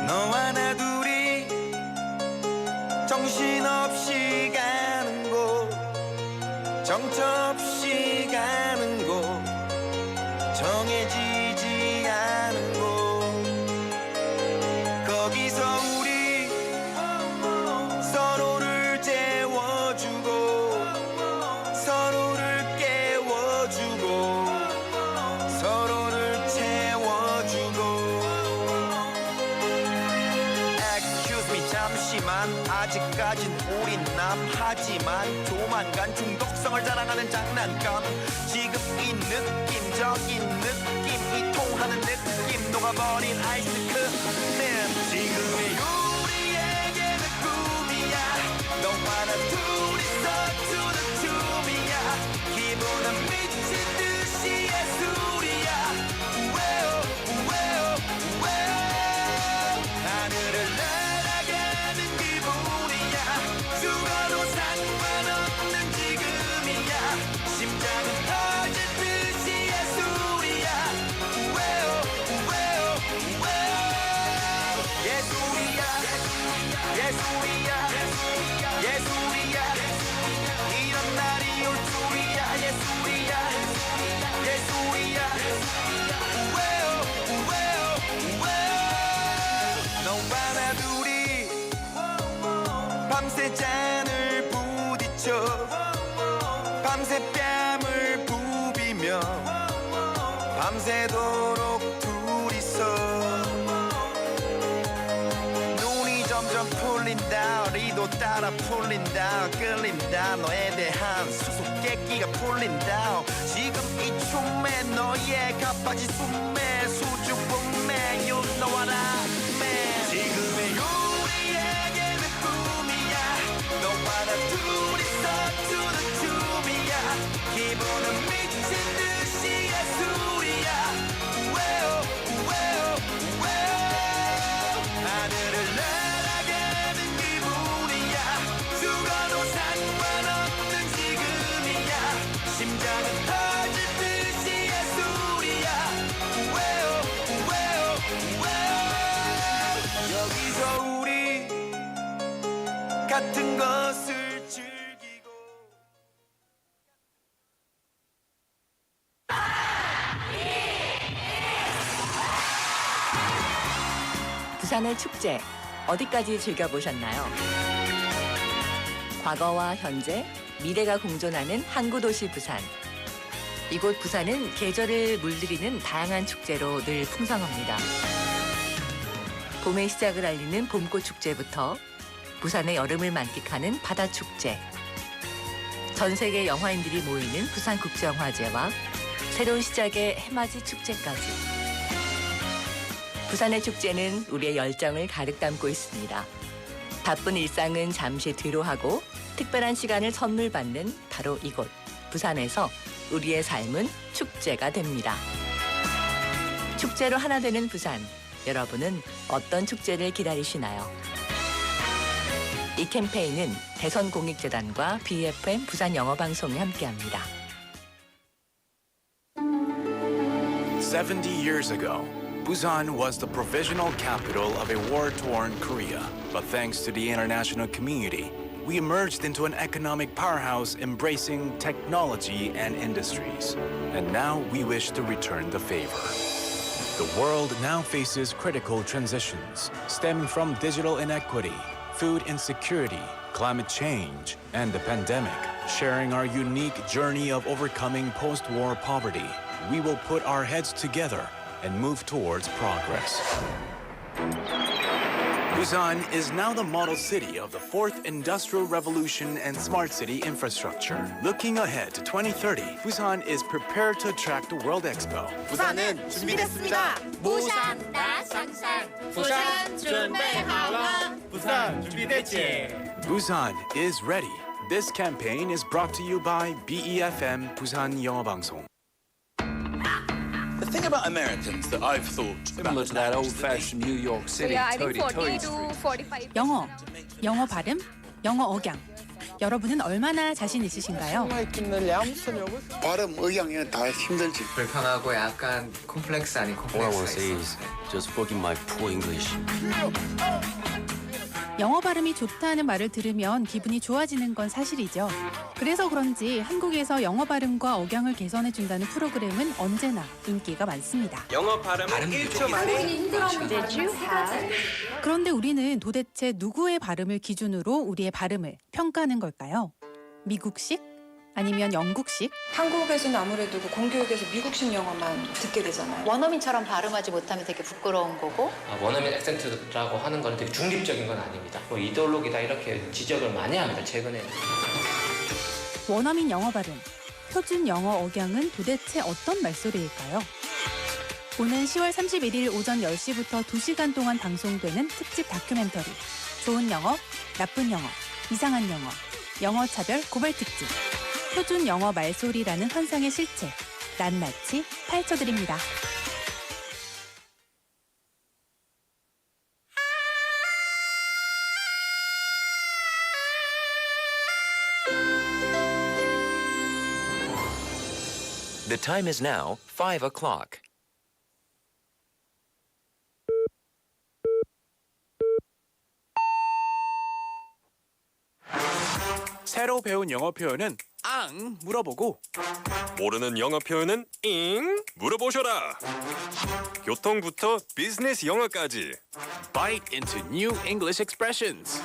너와 나 둘이 정신없이 가는 곳 정처없이 가는 곳 정해지지 않은 곳 거기서 우리 서로를 재워주고 서로를 깨워주고 서로를 채워주고 Excuse me 잠시만 아직까진 우린 남하지만 조만간 중독성을 자랑하는 장난감 지금 이 느낌적인 느낌이 통하는 느낌 녹아버린 아이스크림 지금의 우리에게는 꿈이야 너와 나 둘이서 추는 춤이야 기분은 미친 듯이 예술이야 우웨오 우웨오 우웨오 하늘을 날아가는 기분이야 죽어도 상관없는 지금이야 심장은 터질 듯이 예술이야 우웨오 우웨오 우웨오 예술이야 예술이야 예술이야 이런 날이 올 줄이야 예술이야 예술이야 우웨오 우웨오 우웨오 너와 나 둘이 밤새 잔을 부딪혀 밤새 뺨을 부비며 밤새도록 둘이서 눈이 점점 풀린다 리도 따라 풀린다 끌린다 너에 대한 수수께끼가 풀린다 지금 이 춤에 너의 가빠진 숨에 수줍음에 You know what I mean 지금의 우리에게는 꿈이야 너와 나 둘이서 추는 춤이야 부산의 축제 어디까지 즐겨보셨나요? 과거와 현재, 미래가 공존하는 항구 도시 부산. 이곳 부산은 계절을 물들이는 다양한 축제로 늘 풍성합니다. 봄의 시작을 알리는 봄꽃 축제부터 부산의 여름을 만끽하는 바다 축제, 전 세계 영화인들이 모이는 부산국제영화제와 새로운 시작의 해맞이 축제까지. 부산의 축제는 우리의 열정을 가득 담고 있습니다. 바쁜 일상은 잠시 뒤로하고 특별한 시간을 선물 받는 바로 이곳 부산에서 우리의 삶은 축제가 됩니다. 축제로 하나 되는 부산. 여러분은 어떤 축제를 기다리시나요? 이 캠페인은 대선공익재단과 BFM 부산영어방송이 함께합니다. 70 years ago, Busan was the provisional capital of a war-torn Korea. But thanks to the international community, we emerged into an economic powerhouse embracing technology and industries. And now we wish to return the favor. The world now faces critical transitions stemming from digital inequity, food insecurity, climate change, and the pandemic. Sharing our unique journey of overcoming post-war poverty, we will put our heads together and move towards progress. Busan is now the model city of the fourth industrial revolution and smart city infrastructure. Looking ahead to 2030, Busan is prepared to attract the World Expo. 부산은 준비됐습니다. 부산 나 상상 부산 준비하라. 부산 준비됐지. Busan is ready. This campaign is brought to you by BEFM 부산영어방송. The thing about Americans that I've thought similar to that old-fashioned New York City toady street. 영어 발음, 영어 억양. 여러분은 얼마나 자신 있으신가요? 발음, 억양이 다 힘들지. 불편하고 약간 콤플렉스 아닌 콤플렉스가 있어요. Just forgive my poor English. 영어 발음이 좋다는 말을 들으면 기분이 좋아지는 건 사실이죠. 그래서 그런지 한국에서 영어 발음과 억양을 개선해준다는 프로그램은 언제나 인기가 많습니다. 영어 발음은 1초 만에. 그런데 우리는 도대체 누구의 발음을 기준으로 우리의 발음을 평가하는 걸까요? 미국식? 아니면 영국식? 한국에서는 아무래도 그 공교육에서 미국식 영어만 듣게 되잖아요. 원어민처럼 발음하지 못하면 되게 부끄러운 거고. 원어민 액센트라고 하는 건 되게 중립적인 건 아닙니다. 뭐 이데올로기다 이렇게 지적을 많이 합니다. 최근에. 원어민 영어 발음, 표준 영어 억양은 도대체 어떤 말소리일까요? 오는 10월 31일 오전 10시부터 2시간 동안 방송되는 특집 다큐멘터리 좋은 영어, 나쁜 영어, 이상한 영어, 영어 차별 고발 특집 표준 영어 말소리라는 환상의 실체 낱낱이 파헤쳐드립니다. The time is now 5 o'clock. 새로 배운 영어 표현은 앙 물어보고 모르는 영어 표현은 잉 물어보셔라. 교통부터 비즈니스 영어까지. Bite into new English expressions.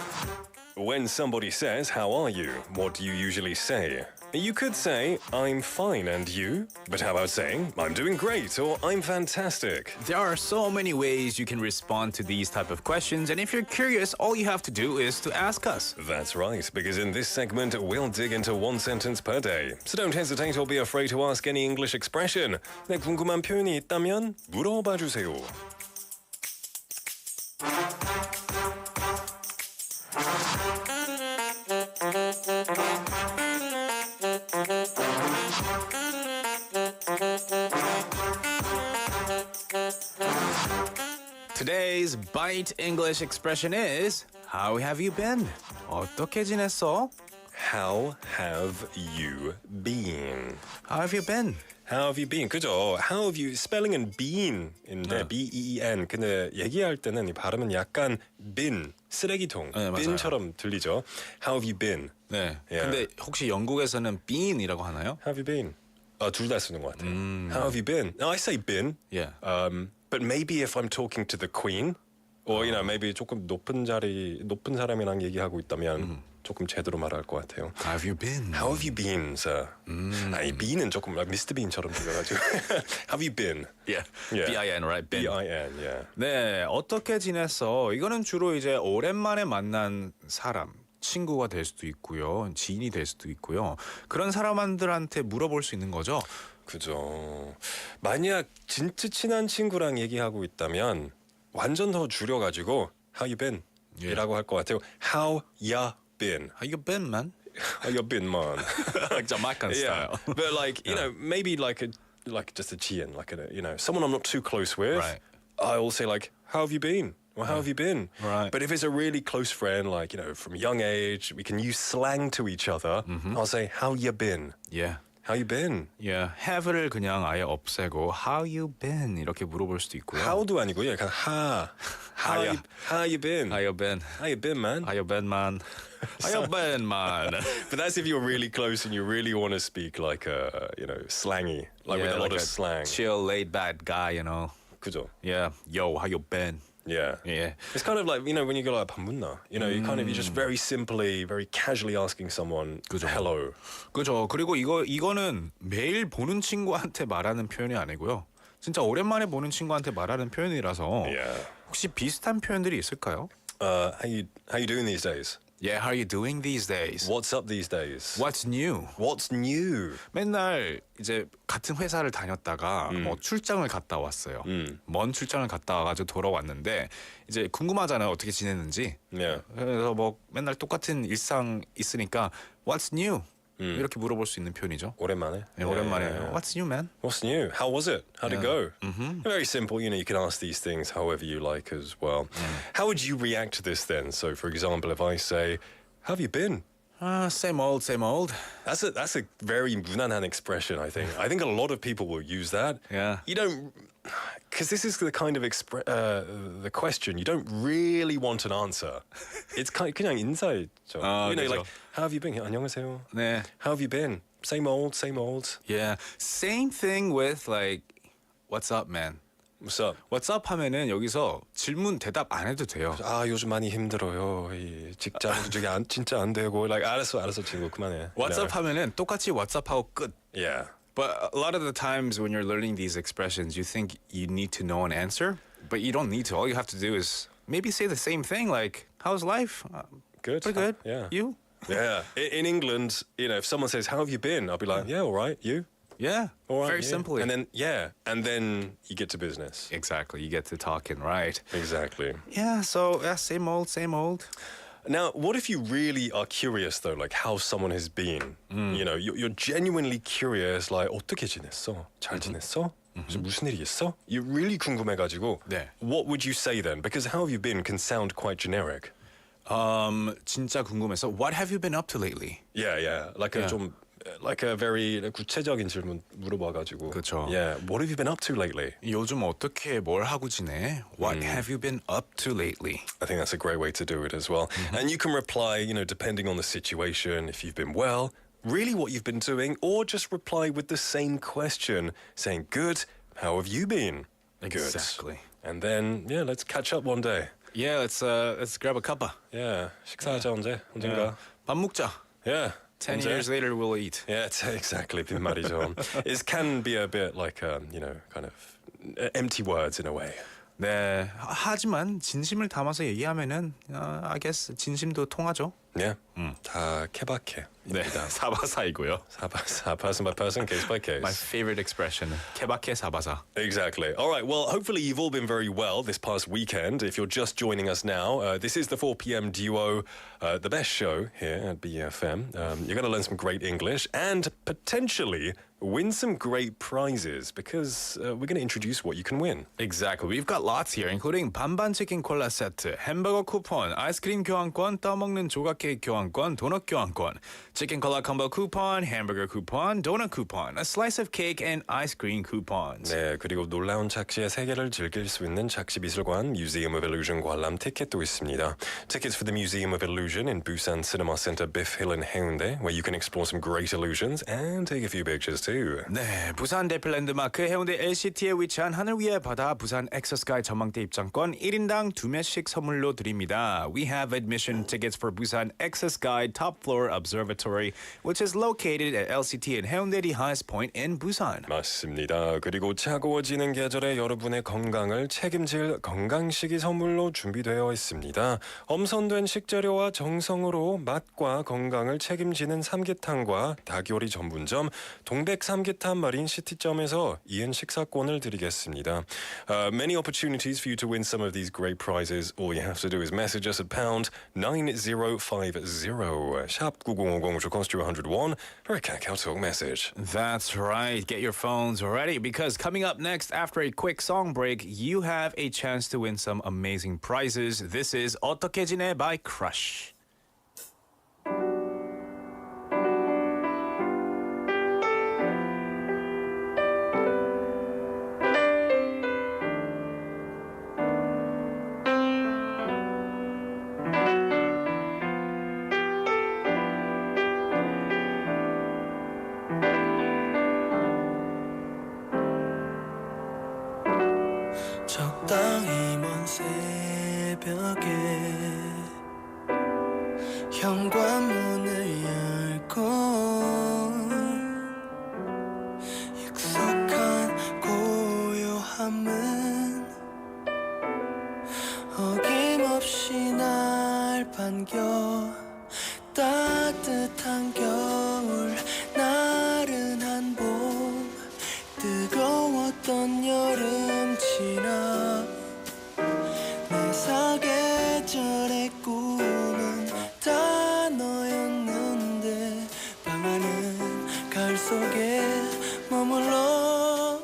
When somebody says, "How are you?" what do you usually say? You could say, "I'm fine, and you?" But how about saying, "I'm doing great," or "I'm fantastic"? There are so many ways you can respond to these type of questions, and if you're curious, all you have to do is to ask us. That's right, because in this segment, we'll dig into one sentence per day. So don't hesitate or be afraid to ask any English expression. 네, 궁금한 표현이 있다면 물어봐 주세요. Today's Bite English expression is How have you been? 어떻게 지냈어? How have you been? How have you been? How have you been? 그죠? How have you? 스펠링은 been인데 B-E-E-N. 근데 얘기할 때는 이 발음은 약간 bin, 쓰레기통, bin처럼 들리죠. How have you been? 네. Yeah. 근데 혹시 영국에서는 bean이라고 하나요? How have you been? 둘 다 쓰는 것 같아요. How have you been? No, I say been. Yeah. But maybe if I'm talking to the Queen, or maybe 조금 높은 사람이랑 얘기하고 있다면 조금 제대로 말할 것 같아요. How have you been? How have you been, sir? 아니, bean은 조금 like Mr. Bean처럼 들려가지고. Have you been? Yeah. B-I-N, right? Been. B-I-N, yeah. 네, 어떻게 지냈어? 이거는 주로 이제 오랜만에 만난 사람, 친구가 될 수도 있고요, 지인이 될 수도 있고요. 그런 사람들한테 물어볼 수 있는 거죠. 그죠. 만약 진짜 친한 친구랑 얘기하고 있다면 완전 더 줄여가지고 How you been? 이라고 할 것 같아요. How ya been? How you been, man? How you been, man? Like Jamaican style. But like, maybe like just a GN, like someone I'm not too close with. Right. I'll say like, how have you been? Or how have you been? Right. But if it's a really close friend, like, from a young age, we can use slang to each other. I'll say, how you been? Yeah. How you been? Yeah. have를 그냥 아예 없애고 How you been? 이렇게 물어볼 수도 있고요. How도 아니고요. 약간 How you been? How you been? How you been, man? How you been, man? How you been, man? But that's if you're really close and you really want to speak like slangy, like with a lot of slang. Chill, laid back guy, 그죠? Yeah. Yo, how you been? Yeah. It's kind of like, when you go like 밥 묻나? you're just very simply, very casually asking someone hello. 그죠. 그리고 이거는 매일 보는 친구한테 말하는 표현이 아니고요. 진짜 오랜만에 보는 친구한테 말하는 표현이라서 혹시 비슷한 표현들이 있을까요? How you doing these days? Yeah, how are you doing these days? What's up these days? What's new? What's new? 맨날 이제 같은 회사를 다녔다가 뭐 출장을 갔다 왔어요. 먼 출장을 갔다 와가지고 돌아왔는데 이제 궁금하잖아요. 어떻게 지냈는지. 그래서 뭐 맨날 똑같은 일상 있으니까 What's new? 이렇게 물어볼 수 있는 표현이죠. 오랜만에. 네, 오랜만에. What's new, man? What's new? How was it? How'd it go? Very simple. You can ask these things however you like as well. How would you react to this then? So, for example, if I say, "How have you been?" Same old, same old. That's a very 무난한 expression. I think a lot of people will use that. Yeah. You don't. Because this is the kind of the question you don't really want an answer. It's 그냥 인사죠. Like how have you been? 안녕하세요. 네. How have you been? Same old, same old. Yeah. Same thing with like, what's up, man? What's up? What's up 하면은 여기서 질문 대답 안 해도 돼요. 요즘 많이 힘들어요. 이 직장도 진짜 안 되고. Like 알았어 친구 그만해. What's up 하면은 똑같이 what's up 하고 끝. Yeah. But a lot of the times when you're learning these expressions, you think you need to know an answer, but you don't need to. All you have to do is maybe say the same thing, like, how's life? Good. Pretty good. Yeah. You? Yeah. In England, if someone says, how have you been? I'll be like, yeah, all right. You? Yeah. All right. Very simply. And then you get to business. Exactly. You get to talking, right? Exactly. Yeah, so same old, same old. Now, what if you really are curious, though, like how someone has been? You're genuinely curious, like 어떻게 지냈어? 잘 지냈어? 무슨 일이 있어? You're really 궁금해가지고. 네. What would you say then? Because how have you been can sound quite generic. 진짜 궁금해서 What have you been up to lately? Yeah. Like a very 구체적인 질문 물어봐가지고. 그렇죠. Yeah. What have you been up to lately? 요즘 어떻게 뭘 하고 지내? What have you been up to lately? I think that's a great way to do it as well. And you can reply, depending on the situation, if you've been well, really what you've been doing, or just reply with the same question, saying, good, how have you been? Exactly. Good. And then, let's catch up one day. Yeah, let's grab a cuppa. Yeah, 식사하자 언젠가. 밥 먹자. Yeah. 10 years later we'll eat. Yeah, exactly. 빈 말이죠. It can be a bit like, kind of empty words in a way. 네, 하지만 진심을 담아서 얘기하면은 I guess 진심도 통하죠. Yeah. 다 케바케. 네, 사바사이고요. Person by person, case by case. My favorite expression, 케바케 사바사. Exactly. All right, well, hopefully you've all been very well this past weekend. If you're just joining us now, this is the 4 p.m. duo, the best show here at BFM. You're going to learn some great English and potentially win some great prizes because we're going to introduce what you can win. Exactly. We've got lots here, including 반반 치킨 콜라 세트, 햄버거 쿠폰, 아이스크림 교환권, 떠먹는 조각 컵케이크 교환권, 도넛 교환권, 치킨 콜라 콤보 쿠폰, 햄버거 쿠폰, 도넛 쿠폰, a slice of cake and ice cream coupons. 네, 그리고 놀라운 착시의 세계를 즐길 수 있는 착시미술관 Museum of Illusion 관람 티켓도 있습니다. Tickets for the Museum of Illusion in Busan Cinema Center Biff Hill in Haeundae, where you can explore some great illusions and take a few pictures too. 네, 부산 대표 랜드마크 해운대 LCT에 위치한 하늘 위의 바다 부산 엑소스카이 전망대 입장권 1인당 2매씩 선물로 드립니다. We have admission tickets for Busan 엑소스카이 Top Floor Observatory, which is located at LCT in Haeundae, the highest point in Busan. 맞습니다. 그리고 차가워지는 계절에 여러분의 건강을 책임질 건강식이 선물로 준비되어 있습니다. 엄선된 식재료와 정성으로 맛과 건강을 책임지는 삼계탕과 닭요리 전문점 동백 삼계탕 마린 시티점에서 2인 식사권을 드리겠습니다. Many opportunities for you to win some of these great prizes. All you have to do is message us at pound 9050 샵 9050 which will cost you 101 for a Kakao Talk message. That's right. Get your phones ready because coming up next after a quick song break, you have a chance to win some amazing prizes. This is 어떻게 지내 by Crush. 적당히 먼 새벽에 현관문을 열고 익숙한 고요함은 어김없이 날 반겨 따뜻한 겨울 나른한 봄 뜨거웠던 여름 지나 내 사계절의 꿈은 다 너였는데 방안은 가을 속에 머물러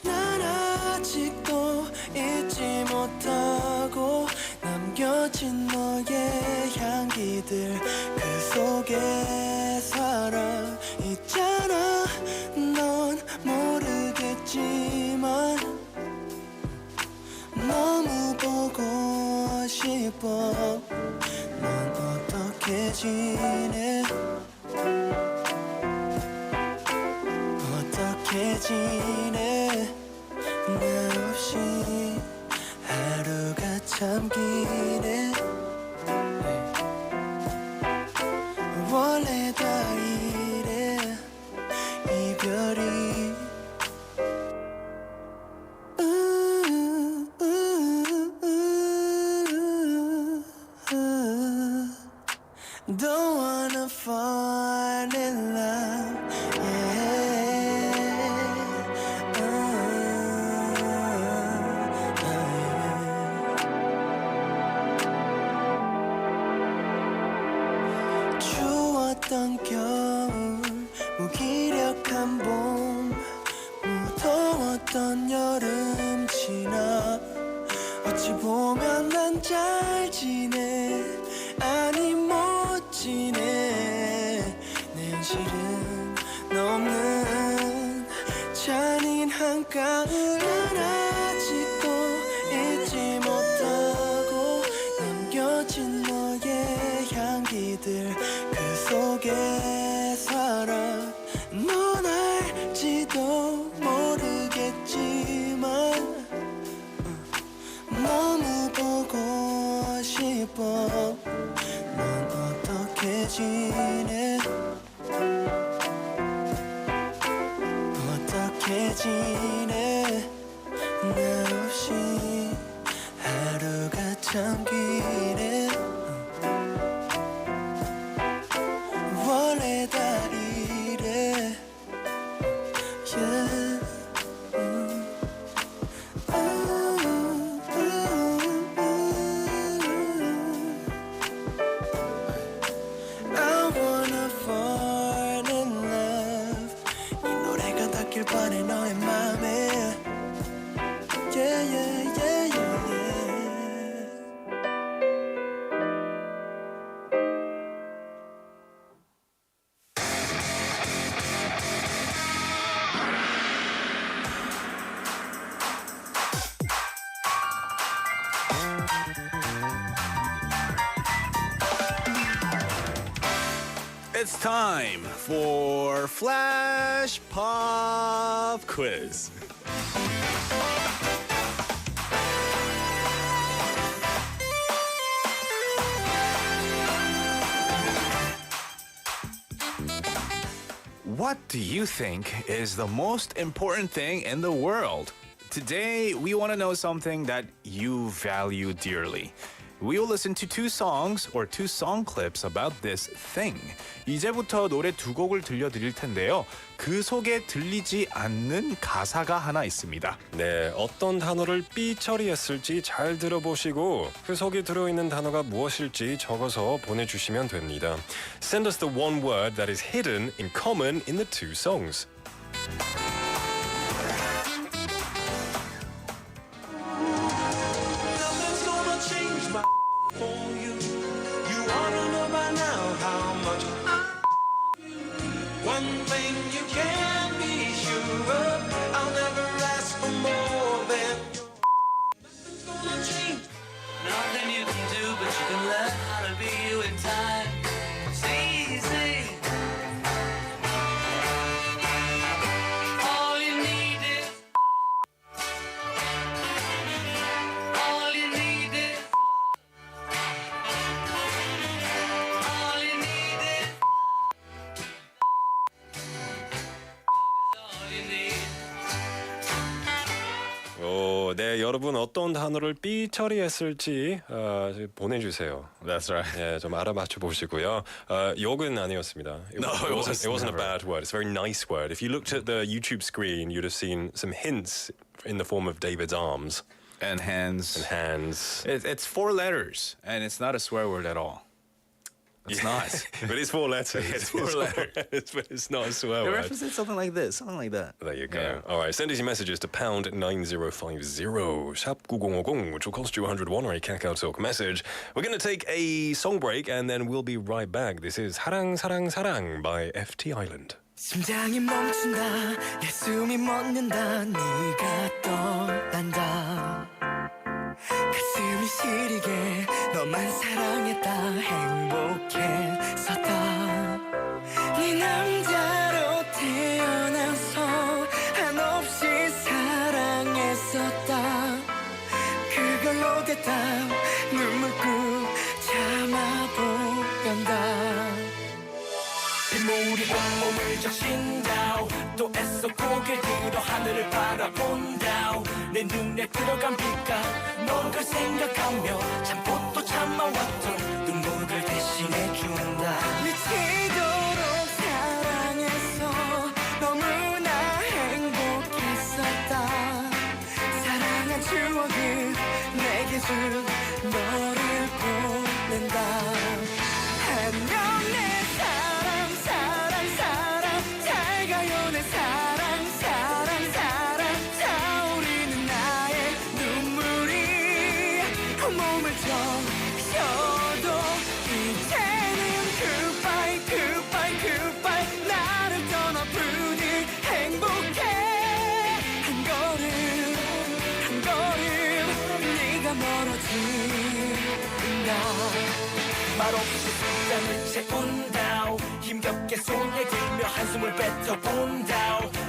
난 아직도 잊지 못하고 남겨진 너의 향기들 그 속에 살아 있잖아 넌 모르겠지만 너무 보고 싶어 넌 어떻게 지내 어떻게 지내 나 없이 하루가 참 기네 원래 다 이래 이별이 Don't wanna fall in love, 추웠던 겨울, 무기력한 봄, 무더웠던 여름 지나 어찌 보면 난 잘 지내 아니 못 지내 내 현실은 너 없는 잔인한 가을은 아직도 잊지 못하고 남겨진 너의 향기들 그 속에 살아 넌 알지도 모르겠지만 너무 보고 싶어 넌 어떻게 지내 어떻게 지내 나 없이 하루가 참 기네 원래 다 이래 yeah. 바래 너의 맘에 yeah, yeah, yeah, yeah, yeah. It's time for Flash Pop Quiz. What do you think is the most important thing in the world? Today, we want to know something that you value dearly. We will listen to two songs or two song clips about this thing. 이제부터 노래 두 곡을 들려드릴 텐데요. 그 속에 들리지 않는 가사가 하나 있습니다. 네, 어떤 단어를 삐 처리했을지 잘 들어보시고 그 속에 들어있는 단어가 무엇일지 적어서 보내주시면 됩니다. Send us the one word that is hidden in common in the two songs. 네, 여러분 어떤 단어를 삐 처리했을지 보내주세요. That's right. 예, 좀 알아맞혀 보시고요. 욕은 아니었습니다. No, it wasn't a bad word. It's a very nice word. If you looked at the YouTube screen, you'd have seen some hints in the form of David's arms and hands. And hands. It's 4 letters, and it's not a swear word at all. It's not. But it's 4 letters. It's 4 letters. But it's not a swear It word. represents something like this, something like that. There you go. Yeah. All right, send us your messages to pound 9050 샵 9050, which will cost you 101 or a Kakao Talk message. We're going to take a song break and then we'll be right back. This is 사랑 사랑 사랑 by FT Island. 심장이 멈춘다 내 숨이 멎는다 네가 떠난다 가슴이 시리게 너만 사랑했다 행복했었다 네 남자로 태어나서 한없이 사랑했었다 그걸로 됐다 눈물 꾹 참아보련다 빗물이 온몸을 적신다 또 애써 고개를 들어 하늘을 바라본다 내 눈에 들어간 비가 넌 걸 생각하며 참고 또 참아왔던 눈물을 대신해준다 미치도록 사랑해서 너무나 행복했었다 사랑한 추억을 내게 준 너를 보낸다 안녕 내 사랑 사랑 사랑 잘 가요 내 사랑 사랑 사랑 타오르는 나의 눈물이 몸을 적셔도 이제는 goodbye goodbye goodbye 나를 떠나 부디 행복해 한 걸음 한 걸음 네가 멀어진다 말없이 숫자를 채운다 힘겹게 손에 들며 한숨을 뱉어본다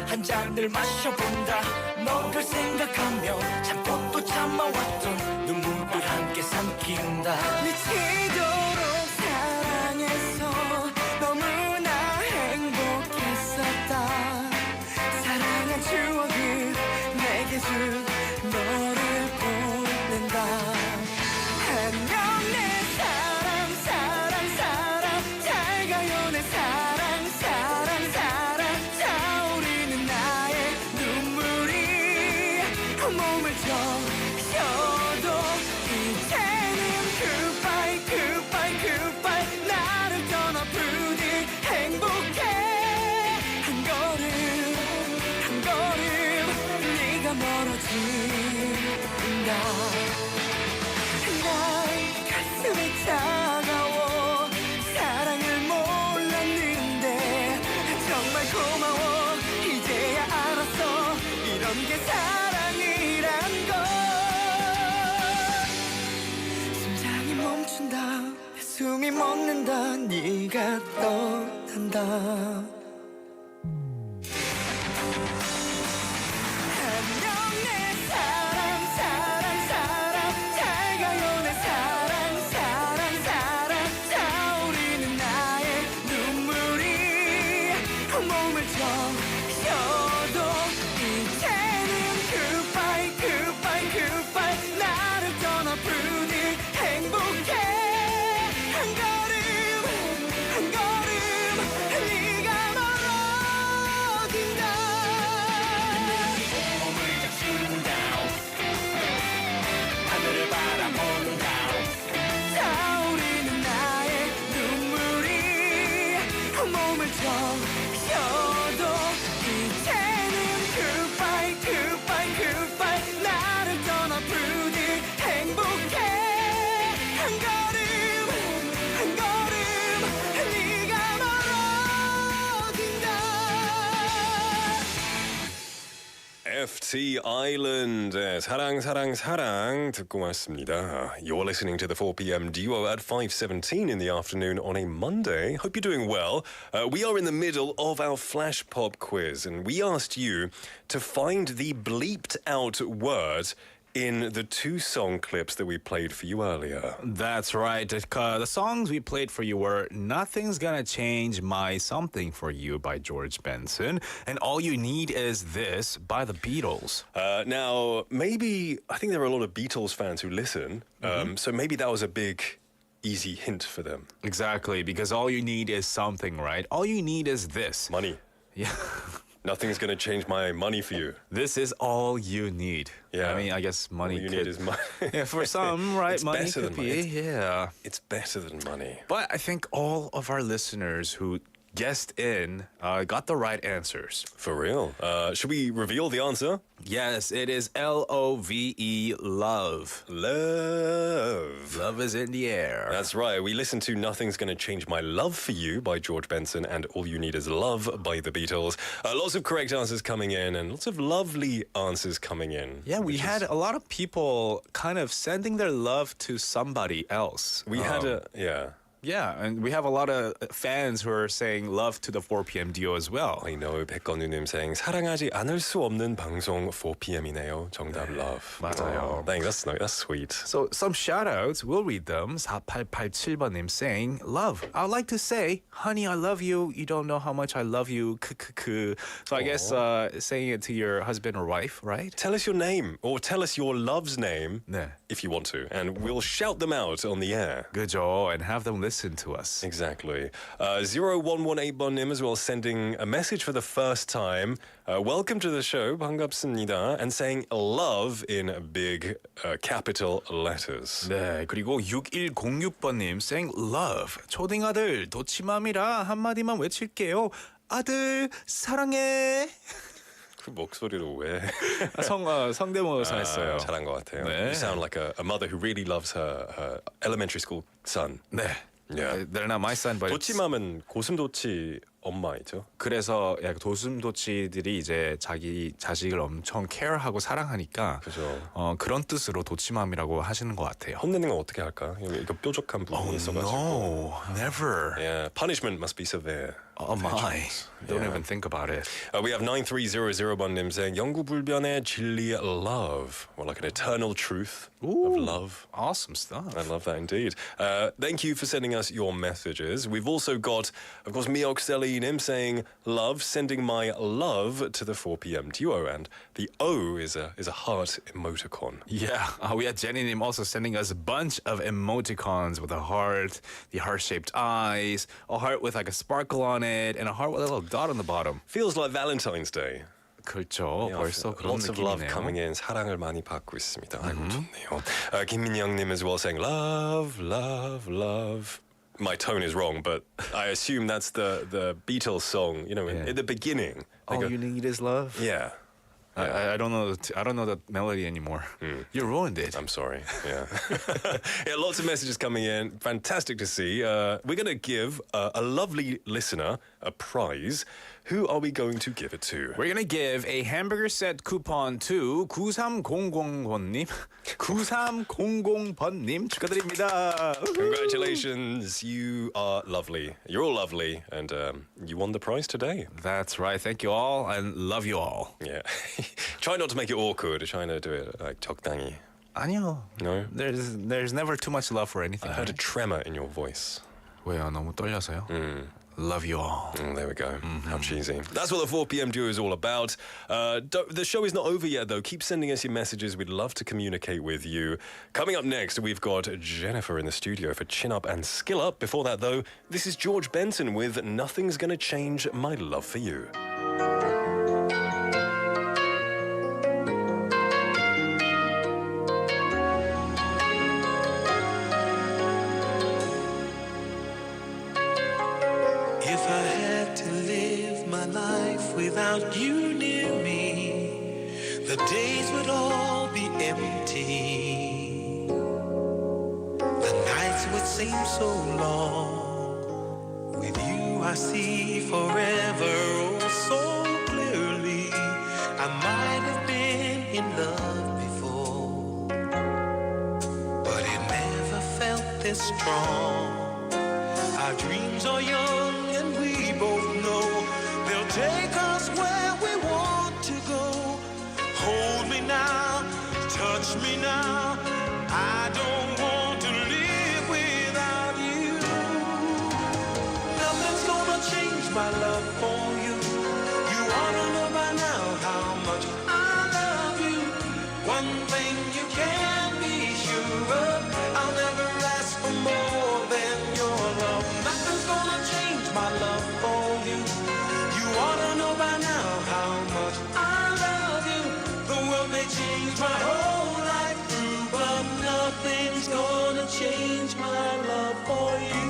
한 잔을 마셔본다 넌 걸 생각하며 참고 또 참아왔던 눈물을 함께 삼킨다 미치도록 사랑해서 너무나 행복했었다 사랑한 추억을 내게 준 너를 보낸다 안녕 내 사랑 사랑 사랑 잘 가요 내 사랑 사랑 사랑 타오르는 나의 눈물이 몸을 적셔도 이제는 goodbye goodbye goodbye 나를 떠나 부디 행복해 한 걸음 한 걸음 네가 멀어진다 난 가슴이 차가워 사랑을 몰랐는데 정말 고마워 이제야 알았어 이런 게 사랑이란 걸 심장이 멈춘다 내 숨이 멎는다 네가 떠난다 한다 안녕 내 사랑 사랑 사랑 잘 가요 내 사랑 사랑 사랑 타오르는 나의 눈물이 몸을 적셔도 이제는 goodbye goodbye goodbye 나를 떠나 부디 행복해 한 걸음 한 걸음 네가 멀어진다 몸을 적신다 하늘을 바라본다 타오르는 나의 눈물이 몸을 적셔도 이제는 goodbye goodbye goodbye 나를 떠나 부디 행복해 한 걸음 한 걸음 네가 멀어진다 FT Island 사랑 사랑 사랑 듣고 왔습니다. You're listening to the 4pm duo at 5:17 in the afternoon on a Monday. Hope you're doing well. We are in the middle of our flash pop quiz and we asked you to find the bleeped out word in the two song clips that we played for you earlier. That's right. The songs we played for you were Nothing's Gonna Change My Something for You by George Benson and All You Need Is This by the Beatles. Now, maybe, I think there are a lot of Beatles fans who listen, so maybe that was a big, easy hint for them. Exactly, because all you need is something, right? All you need is this. Money. Yeah. Nothing's going to change my money for you. This is all you need. Yeah. I mean, I guess money All you could... need is money. Yeah, for some, right? It's money better could than be. money. Yeah. It's better than money. But I think all of our listeners who guessed in got the right answers. For real? Should we reveal the answer? Yes, it is L-O-V-E, love. Love. Love is in the air. That's right. We listened to Nothing's Gonna Change My Love for You by George Benson and All You Need Is Love by the Beatles. Lots of correct answers coming in and lots of lovely answers coming in. Yeah, we had a lot of people kind of sending their love to somebody else. We had yeah. Yeah, and we have a lot of fans who are saying love to the 4pm duo as well. I know, 백건우님 saying 사랑하지 않을 수 없는 방송 4pm이네요. 정답 love. 맞아요. Thanks, that's sweet. So some shout-outs, we'll read them. 4887번님 saying, love. I would like to say, honey, I love you. You don't know how much I love you. So I guess saying it to your husband or wife, right? Tell us your name or tell us your love's name 네. if you want to. And we'll shout them out on the air. 그죠, and have them listen to us. Exactly. 0118번님 as well sending a message for the first time. Welcome to the show. 반갑습니다. And saying love in big capital letters. 네, 그리고 6106번님 saying love. 초딩 아들 도치맘이라 한마디만 외칠게요. 아들 사랑해. 그 목소리로 왜? 성대모사 했어요. 잘한 것 같아요. 네. You sound like a mother who really loves her elementary school son. 네. Yeah. They're not my son, but 도치맘은 고슴도치 엄마이죠. 그래서 도슴도치들이 이제 자기 자식을 엄청 케어하고 사랑하니까 그죠. 그런 뜻으로 도치맘이라고 하시는 것 같아요. 혼내는 건 어떻게 할까? 이거 뾰족한 부분이 있어가지고. No, never. Yeah, punishment must be severe. Oh my, don't even think about it. We have 93001님 saying 영구불변의 진리 love. Well, like an eternal truth of love. Awesome stuff. I love that indeed. Thank you for sending us your messages. We've also got, of course, Mioxelinim saying love, sending my love to the 4pm duo, and the O is a heart emoticon. Yeah, we had Jenny Nim also sending us a bunch of emoticons with a heart, the heart-shaped eyes, a heart with like a sparkle on it, and a heart with a little dot on the bottom. Feels like Valentine's Day. 그렇죠. 벌써 그런 Lots of love 느낌이네요. coming in. 사랑을 많이 받고 있습니다. 아이고 좋네요. 김민영님 as well saying love, love, love. My tone is wrong, but I assume that's the Beatles song. You know, in the beginning. All you need is love. Yeah. I don't know. I don't know the melody anymore. You ruined it. I'm sorry. Yeah. Yeah. Lots of messages coming in. Fantastic to see. We're going to give a lovely listener a prize Who are we going to give it to? We're gonna give a hamburger set coupon to 9300번님. 9300번님 축하드립니다. Congratulations, you are lovely. You're all lovely, and you won the prize today. That's right. Thank you all, and love you all. Yeah. Try not to make it awkward. Try to do it like 적당히. 아니요. No? There's never too much love for anything. I heard a tremor in your voice. 왜요? 너무 떨려서요? Love you all. There we go. How cheesy. That's what the 4 p.m. duo is all about. The show is not over yet, though. Keep sending us your messages. We'd love to communicate with you. Coming up next, we've got Jennifer in the studio for Chin Up and Skill Up. Before that, though, this is George Benson with Nothing's Gonna Change My Love for You. If I had to live my life without you near me, the days would all be empty. The nights would seem so long. With you I see forever oh so clearly. I might have been in love before, but it never felt this strong. Our dreams are young and we both know they'll take us where we want to go. Hold me now, touch me now. I don't want to live without you. Nothing's gonna change my love for you. You ought to know by now how much I love you. One thing you can be sure of, I'll never ask for more than your love. Nothing's gonna change my love for you. You ought to know by now how much I love you. The world may change my whole life through, but nothing's gonna change my love for you.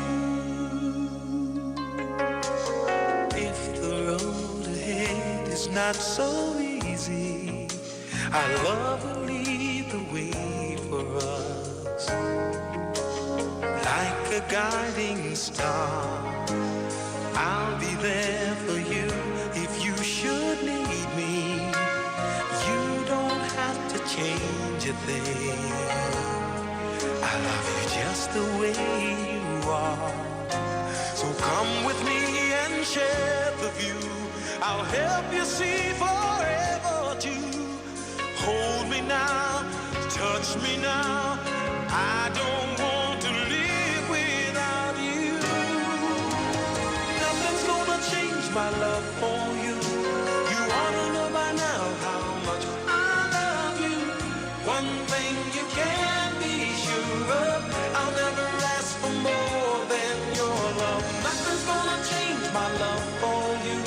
If the road ahead is not so easy, our love will lead the way for us. Like a guiding star, I'll be there for you if you should need me. You don't have to change a thing. I love you just the way you are. So come with me and share the view. I'll help you see forever too. Hold me now, touch me now. I don't want to live without you. Nothing's gonna change my love for you. You ought to know by now how much I love you. One thing you can be sure of, I'll never ask for more than your love. Nothing's gonna change my love for you.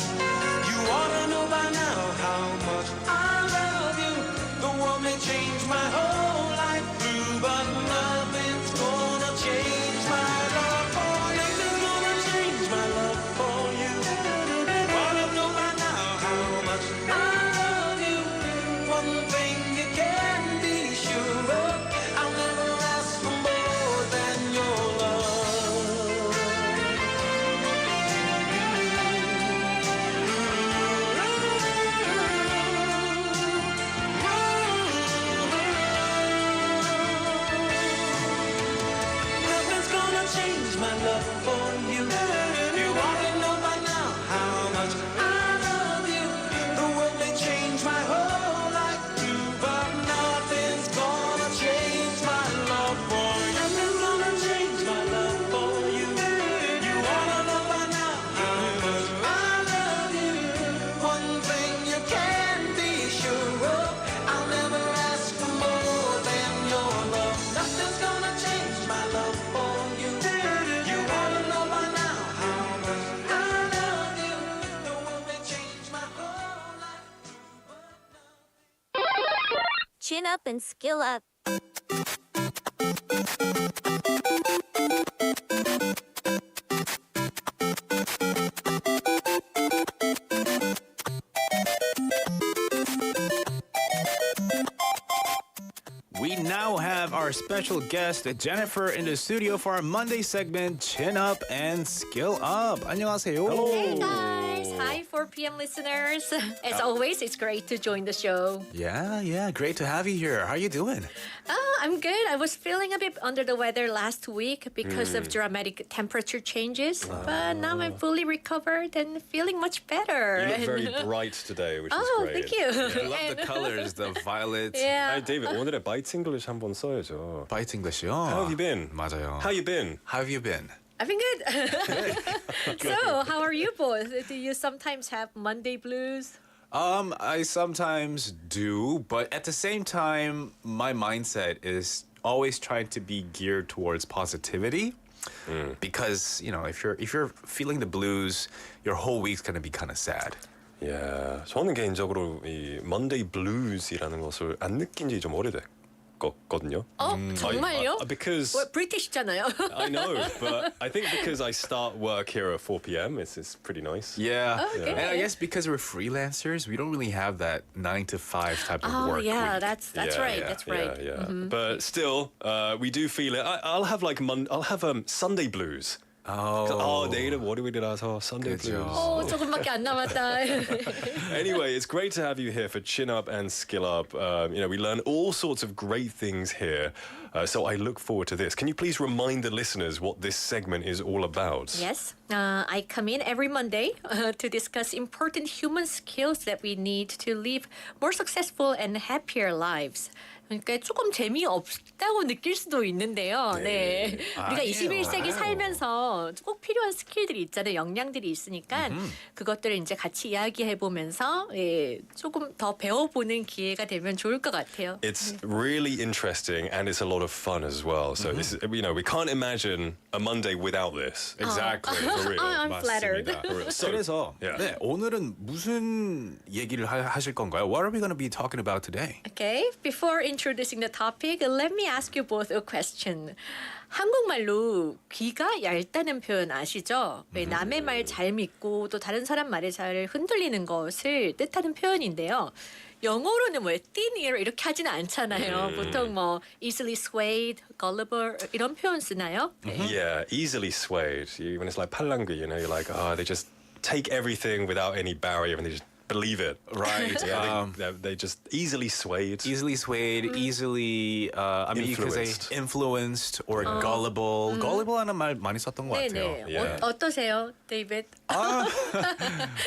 You ought to know by now how much I love you. The world may change my whole life through, but nothing's gonna change my love for you. Nothing's gonna change my love for you. Ought to know by now how much I love you. One thing you can be sure of, I'll never ask for more than your love. Nothing's gonna change my love for you. You ought to know by now how much I love you. The world may change my whole life too, but nothing's gonna change my love for you. Nothing's gonna change my love for you. You ought to know by now how much I love you. One thing you can be sure of, I'll never ask for more than your love. Nothing's gonna change my love for you. You ought to know by now how much I love you. The world may change my whole life. Chin up and skill up. We now have our special guest Jennifer in the studio for our Monday segment Chin Up and Skill Up. 안녕하세요. Hey guys! Hi for 4 p.m. listeners. As always, it's great to join the show. Yeah, great to have you here. How are you doing? I'm good. I was feeling a bit under the weather last week because of dramatic temperature changes, but now I'm fully recovered and feeling much better. You look very bright today, which is great. Thank you. I love the colors, the violet. Yeah. Hey, David, 오늘의 Byte English 한번 써야죠. Byte English요. How have you been? 맞아요. How you been? How have you been? I've been good. So, how are you both? Do you sometimes have Monday blues? I sometimes do, but at the same time, my mindset is always trying to be geared towards positivity. Because if you're feeling the blues, your whole week's gonna be kind of sad. Yeah, 저는 개인적으로 이 Monday Blues이라는 것을 안 느낀 지 좀 오래됐거든요. 정말요? Because British잖아요. I know, but I think because I start work here at 4 p.m., it's pretty nice. Yeah. Okay. And I guess because we're freelancers, we don't really have that 9 to 5 type of work week. That's right. That's right. Yeah. But still, we do feel it. I'll have Sunday blues. 내일은 월요일이라서 Sunday blues. 조금밖에 안 남았다. Anyway, it's great to have you here for Chin Up and Skill Up. We learn all sorts of great things here. So I look forward to this. Can you please remind the listeners what this segment is all about? Yes. I come in every Monday to discuss important human skills that we need to live more successful and happier lives. 그러니까 조금 재미없다고 느낄 수도 있는데요. 네. 우리가 21세기 살면서 꼭 필요한 스킬들이 있잖아요. 역량들이 있으니까 그것들을 이제 같이 이야기해보면서 조금 더 배워보는 기회가 되면 좋을 것 같아요. It's really interesting and it's a lot of fun as well. So this is, we can't imagine a Monday without this. Exactly. For real. I'm flattered. For real. So, 그래서 네, 오늘은 무슨 얘기를 하실 건가요? What are we going to be talking about today? Okay, before introducing the topic, let me ask you both a question. 한국말로 귀가 얇다는 표현 아시죠? 남의 말 잘 믿고 또 다른 사람 말에 잘 흔들리는 것을 뜻하는 표현인데요. 영어로는 thin ear 이렇게 하지는 않잖아요. 보통 easily swayed, gullible 이런 표현 쓰나요? Yeah, easily swayed. When it's like 팔랑귀, you're like, they just take everything without any barrier and they just believe it. Right. They just easily swayed. Easily you could say influenced or gullible. Gullible라는 말 많이 썼던 것 같아요. 네네. 어떠세요, 데이빗? I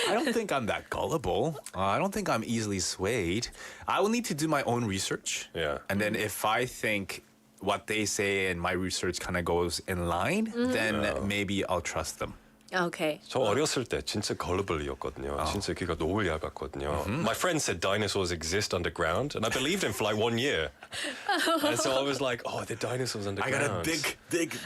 don't think I'm that gullible. I don't think I'm easily swayed. I will need to do my own research. Yeah. And then if I think what they say and my research kind of goes in line, then maybe I'll trust them. Okay. 저 어렸을 때 진짜 gullible-이었거든요. 진짜 귀가 너무 얇았거든요. My friend said dinosaurs exist underground, and I believed him for like 1 year. And so I was like, the dinosaurs underground. I gotta dig.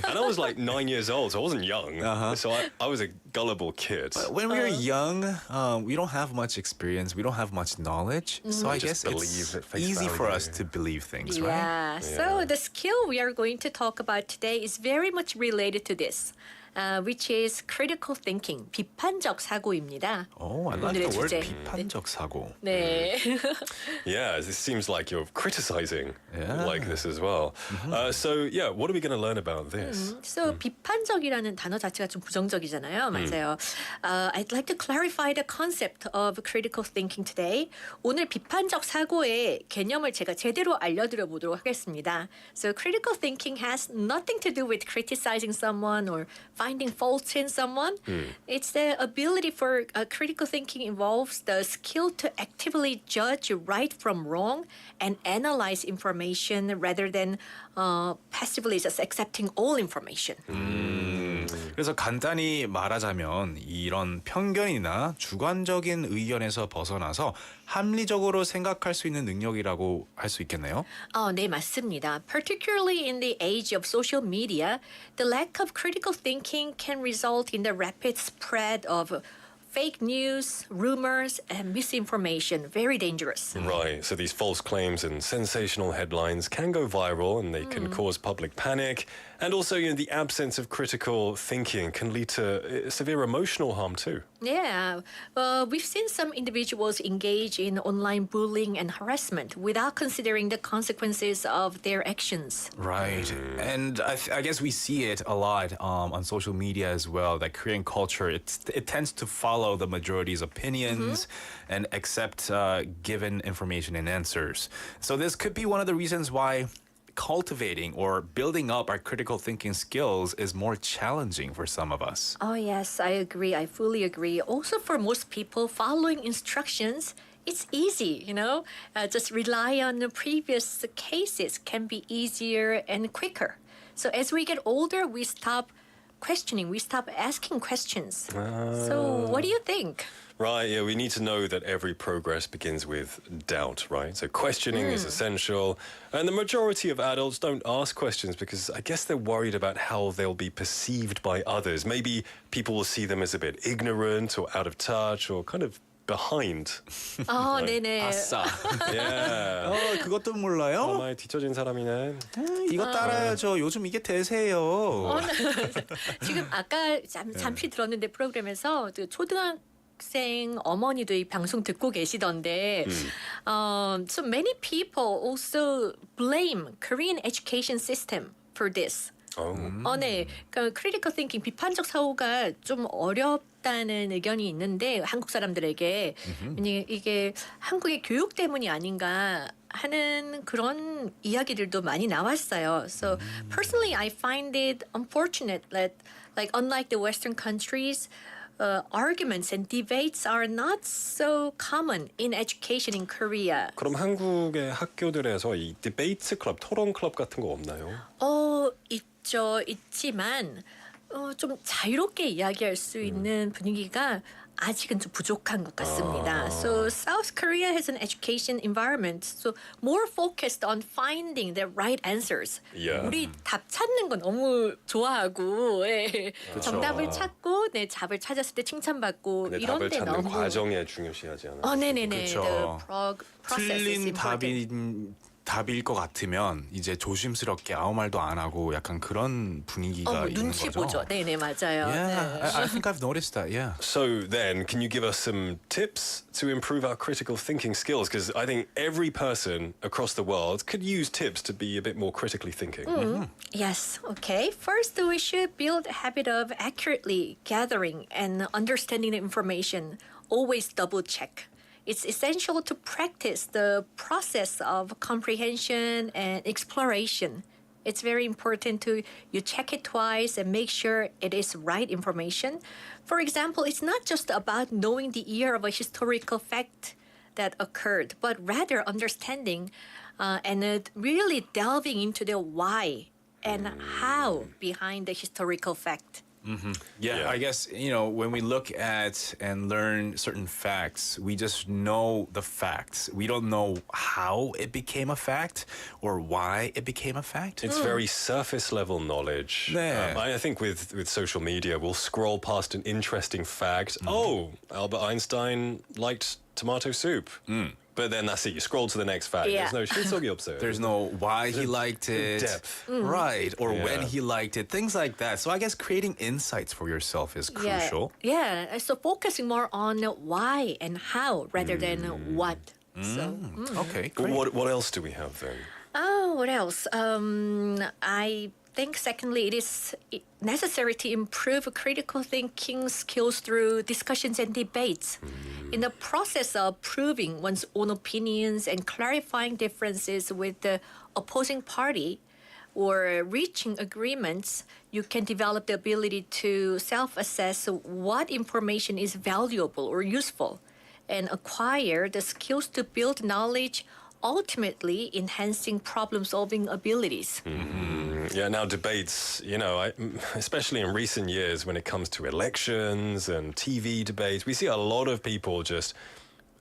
And I was like 9 years old, so I wasn't young. So I was a gullible kid. But when we were young, we don't have much experience. We don't have much knowledge. So I guess it's easy for us to believe things, right? Yeah. So the skill we are going to talk about today is very much related to this. Which is critical thinking, 비판적 사고입니다. I like the word 비판적 사고. 네. Yeah, it seems like you're criticizing like this as well. So what are we going to learn about this? So 비판적이라는 단어 자체가 좀 부정적이잖아요. 맞아요. I'd like to clarify the concept of critical thinking today. 오늘 비판적 사고의 개념을 제가 제대로 알려드려 보도록 하겠습니다. So critical thinking has nothing to do with criticizing someone or finding faults in someone. It's the ability for critical thinking involves the skill to actively judge right from wrong and analyze information rather than passively just accepting all information. 그래서 간단히 말하자면 이런 편견이나 주관적인 의견에서 벗어나서 합리적으로 생각할 수 있는 능력이라고 할 수 있겠네요. 네, 맞습니다. Particularly in the age of social media, the lack of critical thinking can result in the rapid spread of fake news, rumors, and misinformation. Very dangerous. Right. So these false claims and sensational headlines can go viral and they can cause public panic. And also, the absence of critical thinking can lead to severe emotional harm too. Yeah, we've seen some individuals engage in online bullying and harassment without considering the consequences of their actions. Right. And I guess we see it a lot on social media as well, that Korean culture, it tends to follow the majority's opinions and accept given information and answers. So this could be one of the reasons why cultivating or building up our critical thinking skills is more challenging for some of us. Oh, yes, I agree. I fully agree. Also, for most people, following instructions, it's easy, just rely on the previous cases can be easier and quicker. So as we get older, we stop questioning, we stop asking questions. So what do you think? Right, yeah, we need to know that every progress begins with doubt, right? So questioning is essential. And the majority of adults don't ask questions because I guess they're worried about how they'll be perceived by others. Maybe people will see them as a bit ignorant or out of touch or kind of behind. 어, 네네. 아싸. Yeah. 그것도 몰라요? 많이 뒤처진 사람이네. 이거 따라야죠. 요즘 이게 대세예요. 지금 아까 잠시 들었는데 프로그램에서 그 초등학생 어머니도 이 방송 듣고 계시던데 so many people also blame Korean education system for this. 네. 그러니까 critical thinking, 비판적 사고가 좀 어렵다는 의견이 있는데 한국 사람들에게 이게 한국의 교육 때문이 아닌가 하는 그런 이야기들도 많이 나왔어요. So personally, I find it unfortunate that, like, unlike the Western countries, arguments and debates are not so common in education in Korea. 그럼 한국의 학교들에서 이 디베이트 클럽, 토론 클럽 같은 거 없나요? 있지만 좀 자유롭게 이야기할 수 있는 분위기가 아직은 좀 부족한 것 같습니다. So South Korea has an education environment so more focused on finding the right answers. Yeah. 우리 답 찾는 거 너무 좋아하고 정답을 찾고 답을 찾았을 때 칭찬받고 근데 이런 답을 데 찾는 너무 과정에 중요시하지 않아요? 네네네. 그쵸. The process is 틀린 important. 답일 것 같으면 이제 조심스럽게 아무 말도 안 하고 약간 그런 분위기가 있는 눈치 거죠. 보죠. 네네 맞아요. Yeah, I think I've noticed that. Yeah. So then, can you give us some tips to improve our critical thinking skills? Because I think every person across the world could use tips to be a bit more critically thinking. Yes. Okay. First, we should build a habit of accurately gathering and understanding the information. Always double check. It's essential to practice the process of comprehension and exploration. It's very important to you check it twice and make sure it is right information. For example, it's not just about knowing the year of a historical fact that occurred, but rather understanding and really delving into the why and how behind the historical fact. Yeah, I guess, when we look at and learn certain facts, we just know the facts. We don't know how it became a fact or why it became a fact. It's very surface level knowledge. 네. I think with social media, we'll scroll past an interesting fact. Oh, Albert Einstein liked tomato soup. But then that's it. You scroll to the next fact. Yeah. There's no 실속이 없어요. There's no why he liked it. Depth. Right, or Yeah. when he liked it, things like that. So I guess creating insights for yourself is crucial. Yeah. So focusing more on why and how rather than what. So, Okay, But great. what else do we have then? what else? I think secondly, it is necessary to improve critical thinking skills through discussions and debates. In the process of proving one's own opinions and clarifying differences with the opposing party or reaching agreements, you can develop the ability to self-assess what information is valuable or useful and acquire the skills to build knowledge, ultimately enhancing problem-solving abilities. Yeah, now debates, especially in recent years when it comes to elections and TV debates, we see a lot of people just,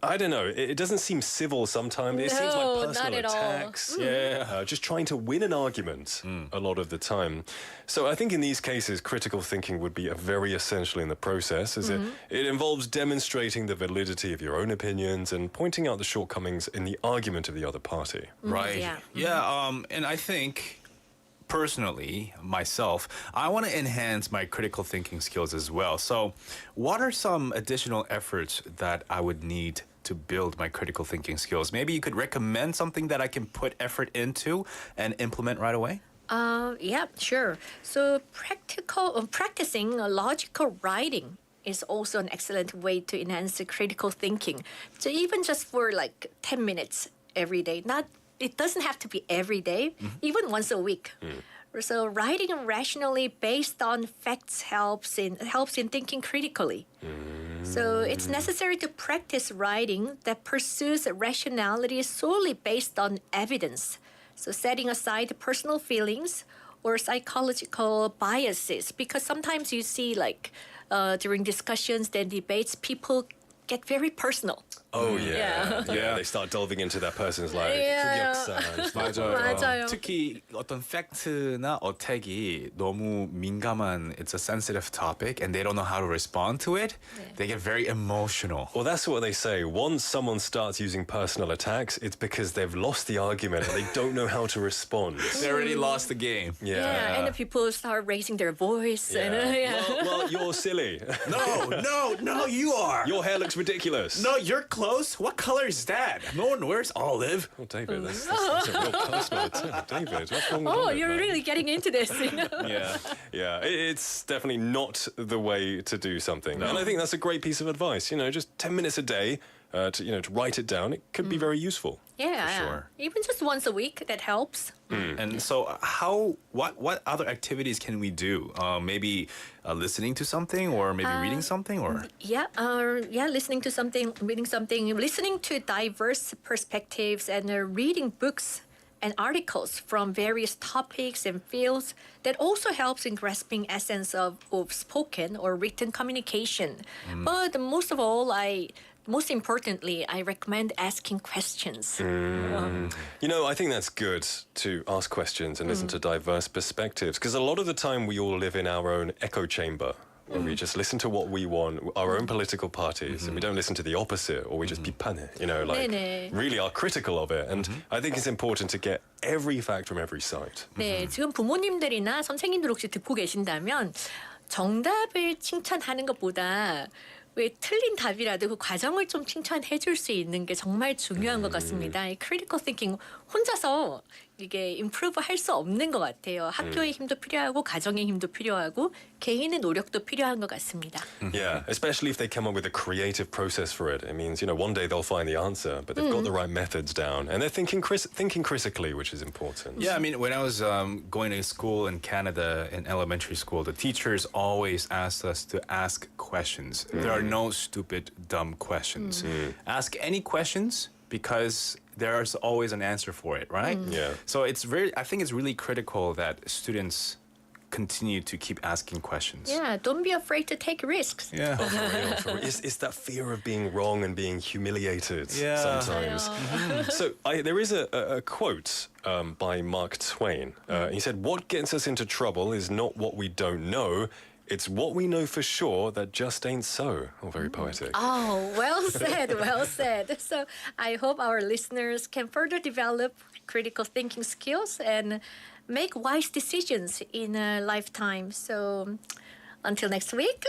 I don't know, it doesn't seem civil sometimes. It seems No, like not personal at all. attacks. Yeah, just trying to win an argument a lot of the time. So I think in these cases, critical thinking would be very essential in the process, as it involves demonstrating the validity of your own opinions and pointing out the shortcomings in the argument of the other party. Right. Yeah. Yeah, and I think personally, myself, I want to enhance my critical thinking skills as well. So, what are some additional efforts that I would need to build my critical thinking skills? Maybe you could recommend something that I can put effort into and implement right away? Yeah, sure. So practicing logical writing is also an excellent way to enhance the critical thinking. So even just for like 10 minutes every day, it doesn't have to be every day, even once a week. So writing rationally based on facts helps in thinking critically. So it's necessary to practice writing that pursues rationality solely based on evidence. So setting aside personal feelings or psychological biases, because sometimes you see like during discussions and debates, people get very personal. Oh yeah. They start delving into that person's life. 맞아요. 특히 어떤 팩트나 어택이 너무 민감한, it's a sensitive topic, and they don't know how to respond to it. They get very emotional. Well, that's what they say. Once someone starts using personal attacks, it's because they've lost the argument and they don't know how to respond. They already lost the game. Yeah, and the people start raising their voice. Yeah. And, Well, you're silly. No, you are. Your hair looks ridiculous. No, you're close. What color is that? No one wears olive. Oh, David, that's a real personal attack. David, what's wrong with Oh, David, you're man? really getting into this. You know? Yeah. It's definitely not the way to do something. And I think that's a great piece of advice. Just 10 minutes a day to write it down. It could be very useful. Yeah, sure. Even just once a week, that helps. And so, what other activities can we do? Maybe listening to something, or maybe reading something, or Listening to something, reading something, listening to diverse perspectives, and reading books and articles from various topics and fields. That also helps in grasping essence of spoken or written communication. But most of all, most importantly, I recommend asking questions. I think that's good to ask questions and listen to diverse perspectives, because a lot of the time we all live in our own echo chamber, where we just listen to what we want, our own political parties, and we don't listen to the opposite, or we just 비판해, really are critical of it. And I think it's important to get every fact from every side. 네, 지금 부모님들이나 선생님들 혹시 듣고 계신다면 정답을 칭찬하는 것보다 왜 틀린 답이라도 그 과정을 좀 칭찬해 줄 수 있는 게 정말 중요한 것 같습니다. 이 critical thinking 혼자서 이게 improve 할 수 없는 것 같아요. 학교의 힘도 필요하고 가정의 힘도 필요하고 개인의 노력도 필요한 것 같습니다. Yeah, especially if they come up with a creative process for it. It means, one day they'll find the answer, but they've got the right methods down, and they're thinking critically, which is important. Yeah, I mean, when I was going to school in Canada, in elementary school, the teachers always asked us to ask questions. There are no stupid, dumb questions. Ask any questions, because there's always an answer for it, right? Yeah. So I think it's really critical that students continue to keep asking questions. Yeah, don't be afraid to take risks. Yeah. For real. It's that fear of being wrong and being humiliated sometimes. So there is a quote by Mark Twain. He said, "What gets us into trouble is not what we don't know, it's what we know for sure that just ain't so." Oh, very poetic. Oh, well said, well said. So I hope our listeners can further develop critical thinking skills and make wise decisions in a lifetime. So until next week,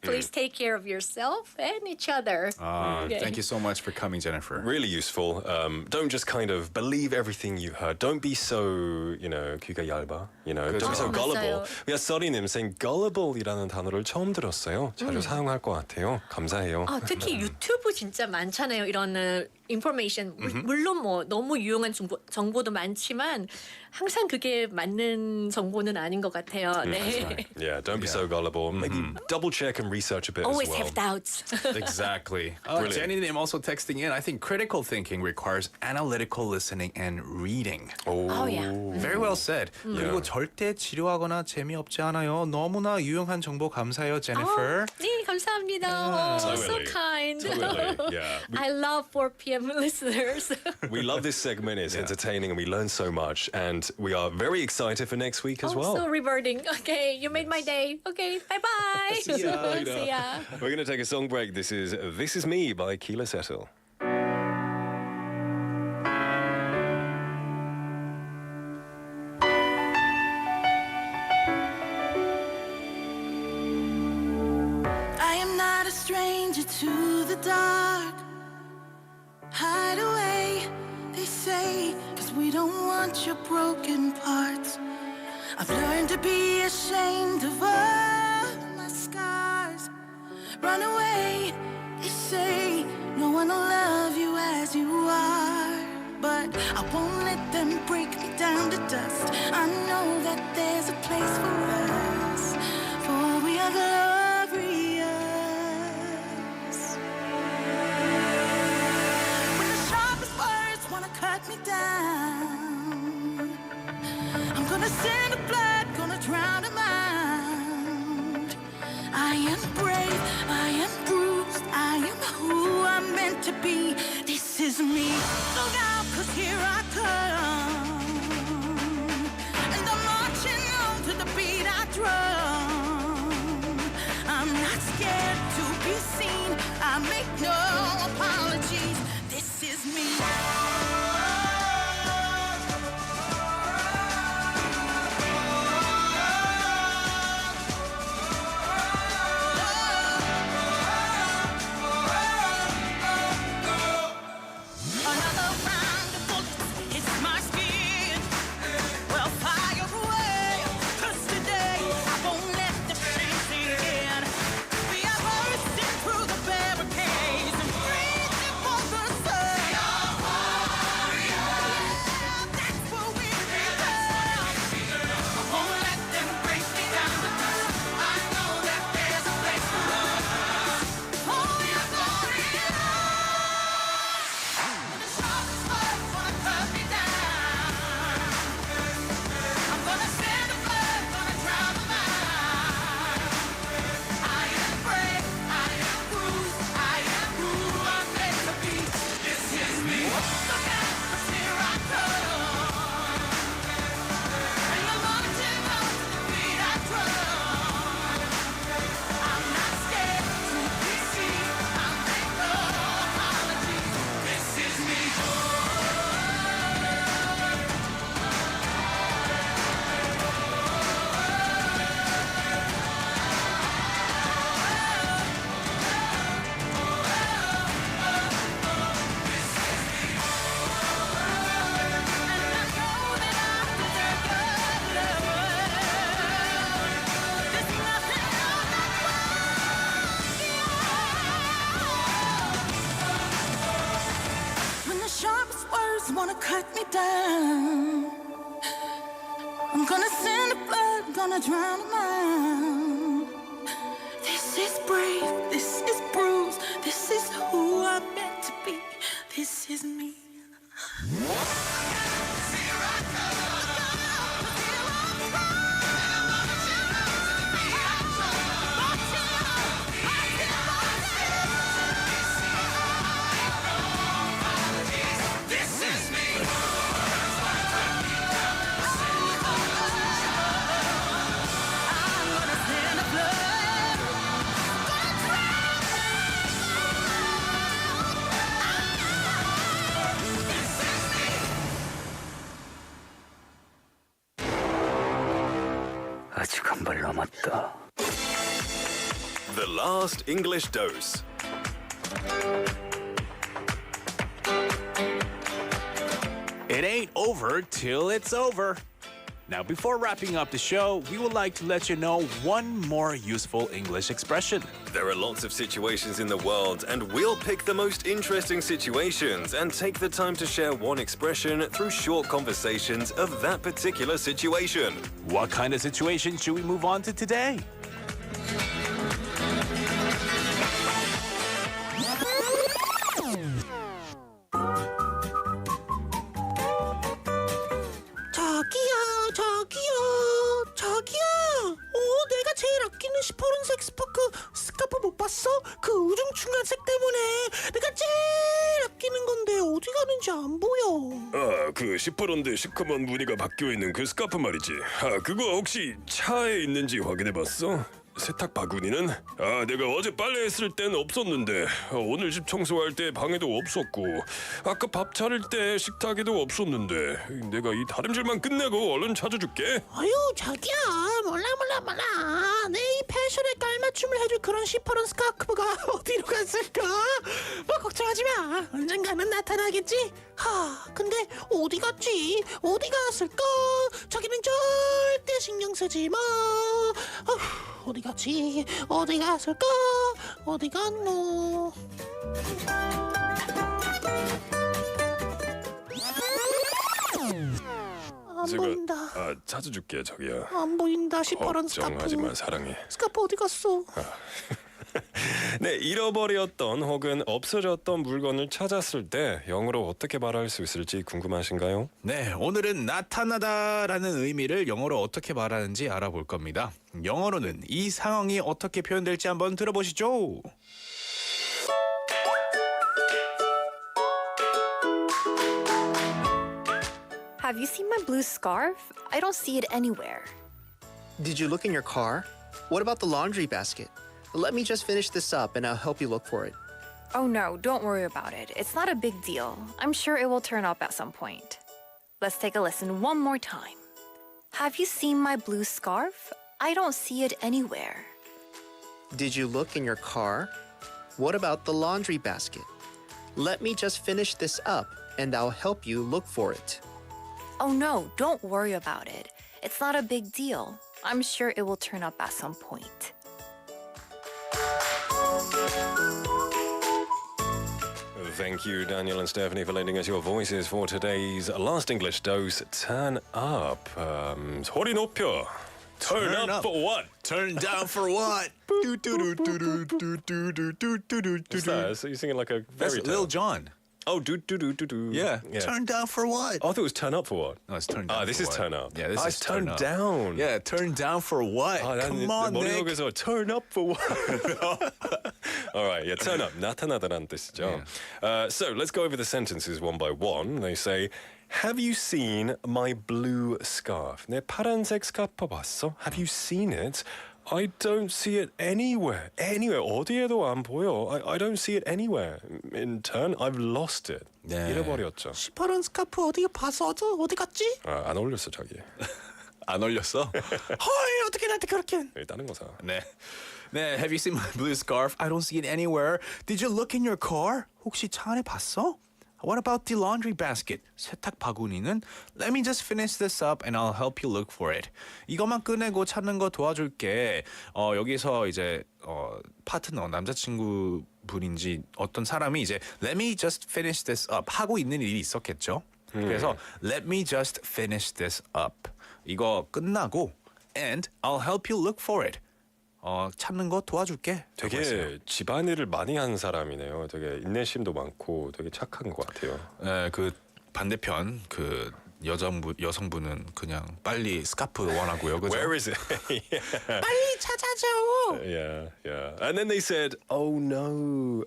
please take care of yourself and each other. Thank you so much for coming, Jennifer. Really useful. Don't just kind of believe everything you heard. Don't be so, 귀가 얇아. Don't be so gullible. We have 써리님 saying gullible이라는 단어를 처음 들었어요. 자주 사용할 것 같아요. 감사해요. 특히 유튜브 진짜 많잖아요. 이런 information. 물론 뭐 너무 유용한 정보도 많지만 항상 그게 맞는 정보는 아닌 것 같아요. 네. Yeah, don't be so gullible. Maybe double check and research a bit Always as well. have doubts. Exactly. Jenny Nim also texting in, I think critical thinking requires analytical listening and reading. Oh, yeah. Very well said. 그리고 절대 지루하거나 재미없지 않아요. 너무나 유용한 정보 감사해요, Jennifer. 네, 감사합니다. So kind. Totally. Yeah. I love 4 p.m. listeners. We love this segment. It's entertaining and we learn so much. And we are very excited for next week as well. So rewarding. Okay, you made my day. Okay, bye-bye. See ya. See ya. We're going to take a song break. This is Me by Keela Settle. into the dark. Hide away, they say, 'cause we don't want your broken parts. I've learned to be ashamed of all my scars. Run away, they say, no one will love you as you are. But I won't let them break me down to dust. I know that there's a place for us, for we are glorious. When the sharpest words wanna cut me down, I'm gonna send the blood, gonna drown a mind. I am brave, I am bruised, I am who I'm meant to be. This is me. Look out, 'cause here I come. And I'm marching on to the beat I drum. I'm not scared to be seen. I make no apologies. This is me. Another round of bullets hits my skin. Well, fire away, 'cause today I won't let the shame sink in. We are bursting through the barricades and reaching for the sun. We are warriors. That's what we become. I won't let them break me down to dust. I know that there's a place for us. Oh, we are glorious. When the sharpest words wanna cut me down, I'm gonna send the blood, gonna drown the mind. I am brave, I am bruised, I am who I'm meant to be. This is me. Look out, 'cause here I come. And I'm marching on to the beat I drum. I'm not scared to be seen. I make no apologies. This is me. When the sharpest words wanna cut me down, I'm gonna send the blood, gonna drown a mind. This is brave, this is bruised, this is who I'm meant to be. This is me. This is me. I'm gonna send the blood, gonna drown This is me. 아직 한 발 남았다. The last English dose. It ain't over till it's over. Now, before wrapping up the show, we would like to let you know one more useful English expression. There are lots of situations in the world, and we'll pick the most interesting situations and take the time to share one expression through short conversations of that particular situation. What kind of situation should we move on to today? 저기요. 내가 제일 아끼는 시퍼런색 스카프 못 봤어? 그 우중충한색 때문에 내가 제일 아끼는 건데 어디 가는지 안 보여. 그 시퍼런데 시커먼 무늬가 박혀있는 그 스카프 말이지. 그거 혹시 차에 있는지 확인해봤어? 세탁 바구니는 내가 어제 빨래했을 땐 없었는데 오늘 집 청소할 때 방에도 없었고 아까 밥 차릴 때 식탁에도 없었는데 내가 이 다림질만 끝내고 얼른 찾아줄게. 아유 자기야 몰라 내 이 패션에 깔맞춤을 해줄 그런 시퍼런 스카프가 어디로 갔을까? 뭐 걱정하지 마 언젠가는 나타나겠지. 근데 어디 갔지? 어디 갔을까? 자기는 절대 신경 쓰지 마. 어디 갔지? 어디 갔을까? 어디 갔노? 안 보인다. 찾아줄게 저기야. 안 보인다. 시퍼런 스카프. 걱정하지 마 사랑해. 스카프 어디 갔어? 네, 잃어버렸던 혹은 없어졌던 물건을 찾았을 때 영어로 어떻게 말할 수 있을지 궁금하신가요? 네, 오늘은 나타나다라는 의미를 영어로 어떻게 말하는지 알아볼 겁니다. 영어로는 이 상황이 어떻게 표현될지 한번 들어보시죠. Have you seen my blue scarf? I don't see it anywhere. Did you look in your car? What about the laundry basket? Let me just finish this up and I'll help you look for it. Oh no, don't worry about it. It's not a big deal. I'm sure it will turn up at some point. Let's take a listen one more time. Have you seen my blue scarf? I don't see it anywhere. Did you look in your car? What about the laundry basket? Let me just finish this up and I'll help you look for it. Oh no, don't worry about it. It's not a big deal. I'm sure it will turn up at some point. Thank you, Daniel and Stephanie, for lending us your voices for today's last English dose. Turn up. 소리 높여. Turn up for what? Turn down for what? What's that? So you're singing like a fairy That's tale. Lil Jon. Oh, do. Yeah. Turn down for what? I thought it was turn up for what? No, it's turn down. This for is what? turn up. Yeah, this is turn up. down. Yeah, turn down for what? Come on, Nick. 머릿속에서 turn up for what? All right, yeah, turn up. 나타나다라는 뜻이죠. So let's go over the sentences one by one. They say, have you seen my blue scarf? 내 파란색 스카프 봤어? Have you seen it? I don't see it anywhere. 어디에도 안 보여. I don't see it anywhere. In turn, I've lost it. 네. 잃어버렸죠. 시퍼런 스카프 어디 봤어? 어디 갔지? 안 어울렸어 자기. 안 올렸어? 헐 어떻게 나한테 그렇게? 다른 거 사. 네. Have you seen my blue scarf? I don't see it anywhere. Did you look in your car? 혹시 차 안에 봤어? What about the laundry basket? 세탁 바구니는? Let me just finish this up and I'll help you look for it. 이것만 꺼내고 찾는 거 도와줄게. 여기서 이제 파트너, 남자친구 분인지 어떤 사람이 이제 Let me just finish this up 하고 있는 일이 있었겠죠. 그래서 Let me just finish this up. 이거 끝나고 and I'll help you look for it. 찾는 거 도와줄게. 되게 집안일을 많이 한 사람이네요. 되게 인내심도 많고 되게 착한 것 같아요. 네, 그 반대편 그 여성분은 그냥 빨리 스카프 원하고요. 그죠? Where is it? 빨리 찾아줘. Yeah. And then they said, "Oh no,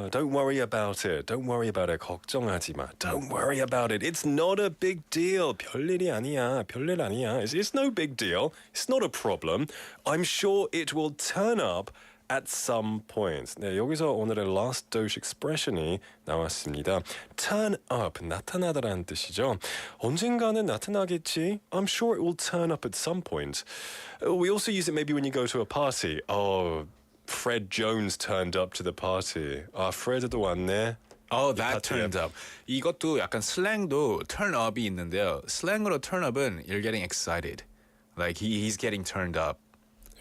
don't worry about it. Don't worry about it. 걱정하지 마. Don't worry about it. It's not a big deal. 별일 아니야. It's no big deal. It's not a problem. I'm sure it will turn up at some point." 네, 여기서 오늘의 last dose expression이 나왔습니다. Turn up, 나타나다라는 뜻이죠. 언젠가는 나타나겠지. I'm sure it will turn up at some point. We also use it maybe when you go to a party. Oh, Fred Jones turned up to the party. Fred도 왔네. Oh, that turned up. 이것도 약간 슬랭도 turn up이 있는데요. 슬랭으로 turn up은 you're getting excited. Like he's getting turned up.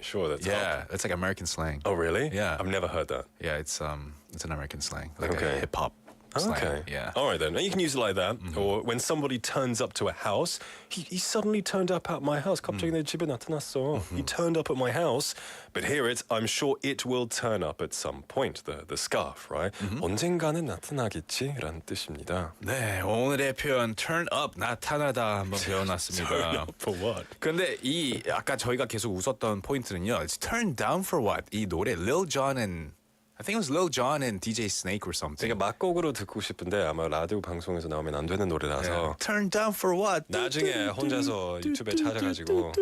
Sure, that's up. It's like American slang. Oh, really? Yeah. I've never heard that. Yeah, it's an American slang, like Okay. a hip hop slang. Okay. Yeah. All right then. You can use it like that. Or when somebody turns up to a house, he suddenly turned up at my house. 갑자기 내 집에 나타났어. He turned up at my house. But here it's, I'm sure it will turn up at some point. The scarf, right? 언젠가는 나타나겠지라는 뜻입니다. 네, 오늘의 표현 turn up 나타나다 한번 배워놨습니다. Turn up for what? 근데 이 아까 저희가 계속 웃었던 포인트는요. It's turn down for what? 이 노래 Lil Jon and I think it was Lil Jon and DJ Snake or something. 제가 막곡으로 듣고 싶은데 아마 라디오 방송에서 나오면 안 되는 노래라서 Turn down for what? 나중에 혼자서 유튜브에 찾아가지고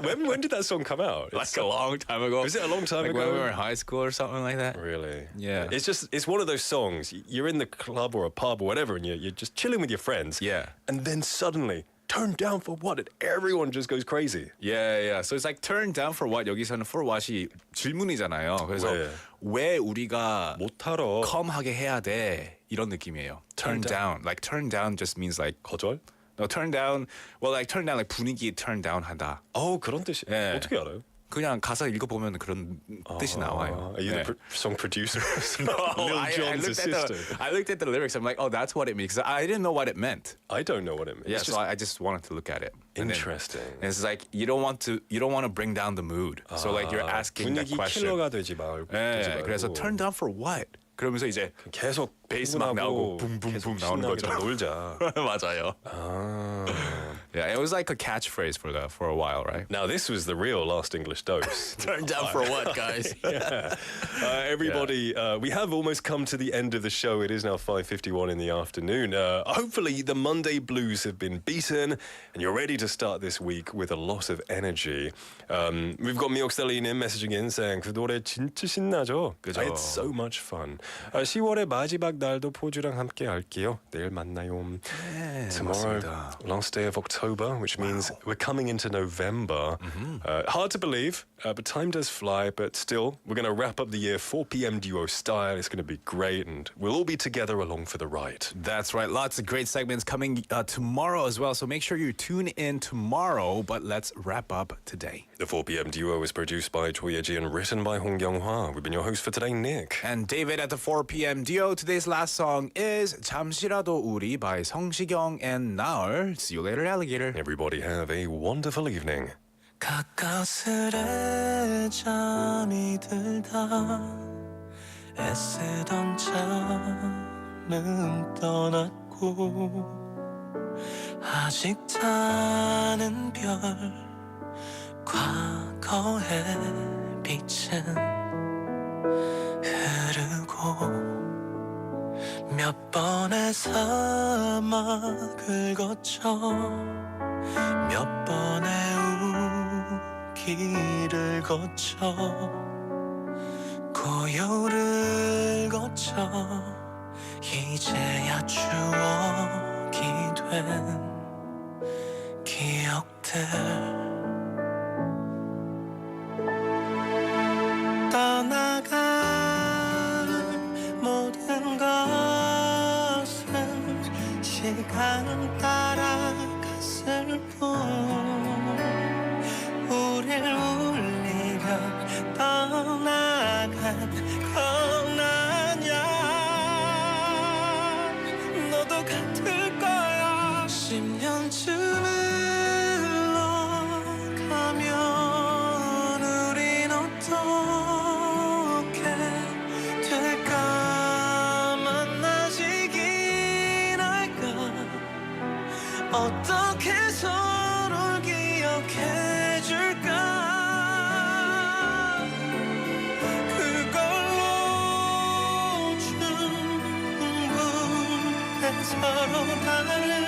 when did that song come out? Like a long time ago. Is it a long time like ago? when we were in high school or something like that? Really? Yeah. It's one of those songs. You're in the club or a pub or whatever, and you're just chilling with your friends. Yeah. And then suddenly, turn down for what? And everyone just goes crazy. Yeah. So it's like turn down for what? 여기서는 for what이 질문이잖아요. 그래서 왜 우리가 못하러 컴하게 해야 돼? 이런 느낌이에요. Turn down. Like turn down just means like 거절? No, turn down. Well, like turn down like 분위기 turn down 하다. 그런 뜻이. 어떻게 알아요? 그냥 가사 읽어보면 그런 뜻이 나와요. Are you the song producer? No, Lil I Jon's assistant. I looked at the lyrics. I'm like, oh, that's what it means. 'Cause I didn't know what it meant. I don't know what it means. Yeah, so I just wanted to look at it. And then- Interesting. and it's like you don't want to bring down the mood. So like you're asking that 분위기 question. 킬러가 되지 말고. 네, 그래서 turn down for what? 그러면서 이제 계속 베이스 막 나오고 붐붐붐 나오는 거죠. 놀자. 맞아요. Yeah, it was like a catchphrase for a while, right? Now this was the real Last English Dose. Turn down for what, guys? Yeah. Everybody, we have almost come to the end of the show. It is now 5:51 in the afternoon. Hopefully the Monday blues have been beaten and you're ready to start this week with a lot of energy. We've got 미옥살리님 messaging in saying 그 노래 진짜 신나죠? 그죠. It's so much fun. 10월의 마지막 날도 포주랑 함께 할게요. 내일 만나요. 네, Tomorrow, 맞습니다. last day of October, which means we're coming into November. Hard to believe, but time does fly. But still, we're going to wrap up the year 4 p.m. duo style. It's going to be great, and we'll all be together along for the ride. That's right. Lots of great segments coming tomorrow as well. So make sure you tune in tomorrow. But let's wrap up today. The 4 p.m. duo is produced by Choi Ye-ji and written by Hong Kyung-hwa. We've been your hosts for today, Nick. And David at the 4 p.m. duo. Today's last song is 잠시라도 우리 by 성시경 and 나얼. See you later, alligator. Everybody have a wonderful evening. 가까스레 잠이 들다 애쓰던 잠은 떠났고 아직 타는 별 과거의 빛은 흐르고 몇 번의 사막을 거쳐 몇 번의 길을 거쳐 고요를 거쳐 이제야 추억이 된 기억들 떠나간 모든 것은 시간 따라갔을 뿐 우릴 울리려 떠나간 건 아냐 너도 같을 거야 10년쯤 흘러가면 우린 어떻게 될까 만나지긴 할까 어떻게 서로를 기억해 줄까 그걸로 충분해 서로 다른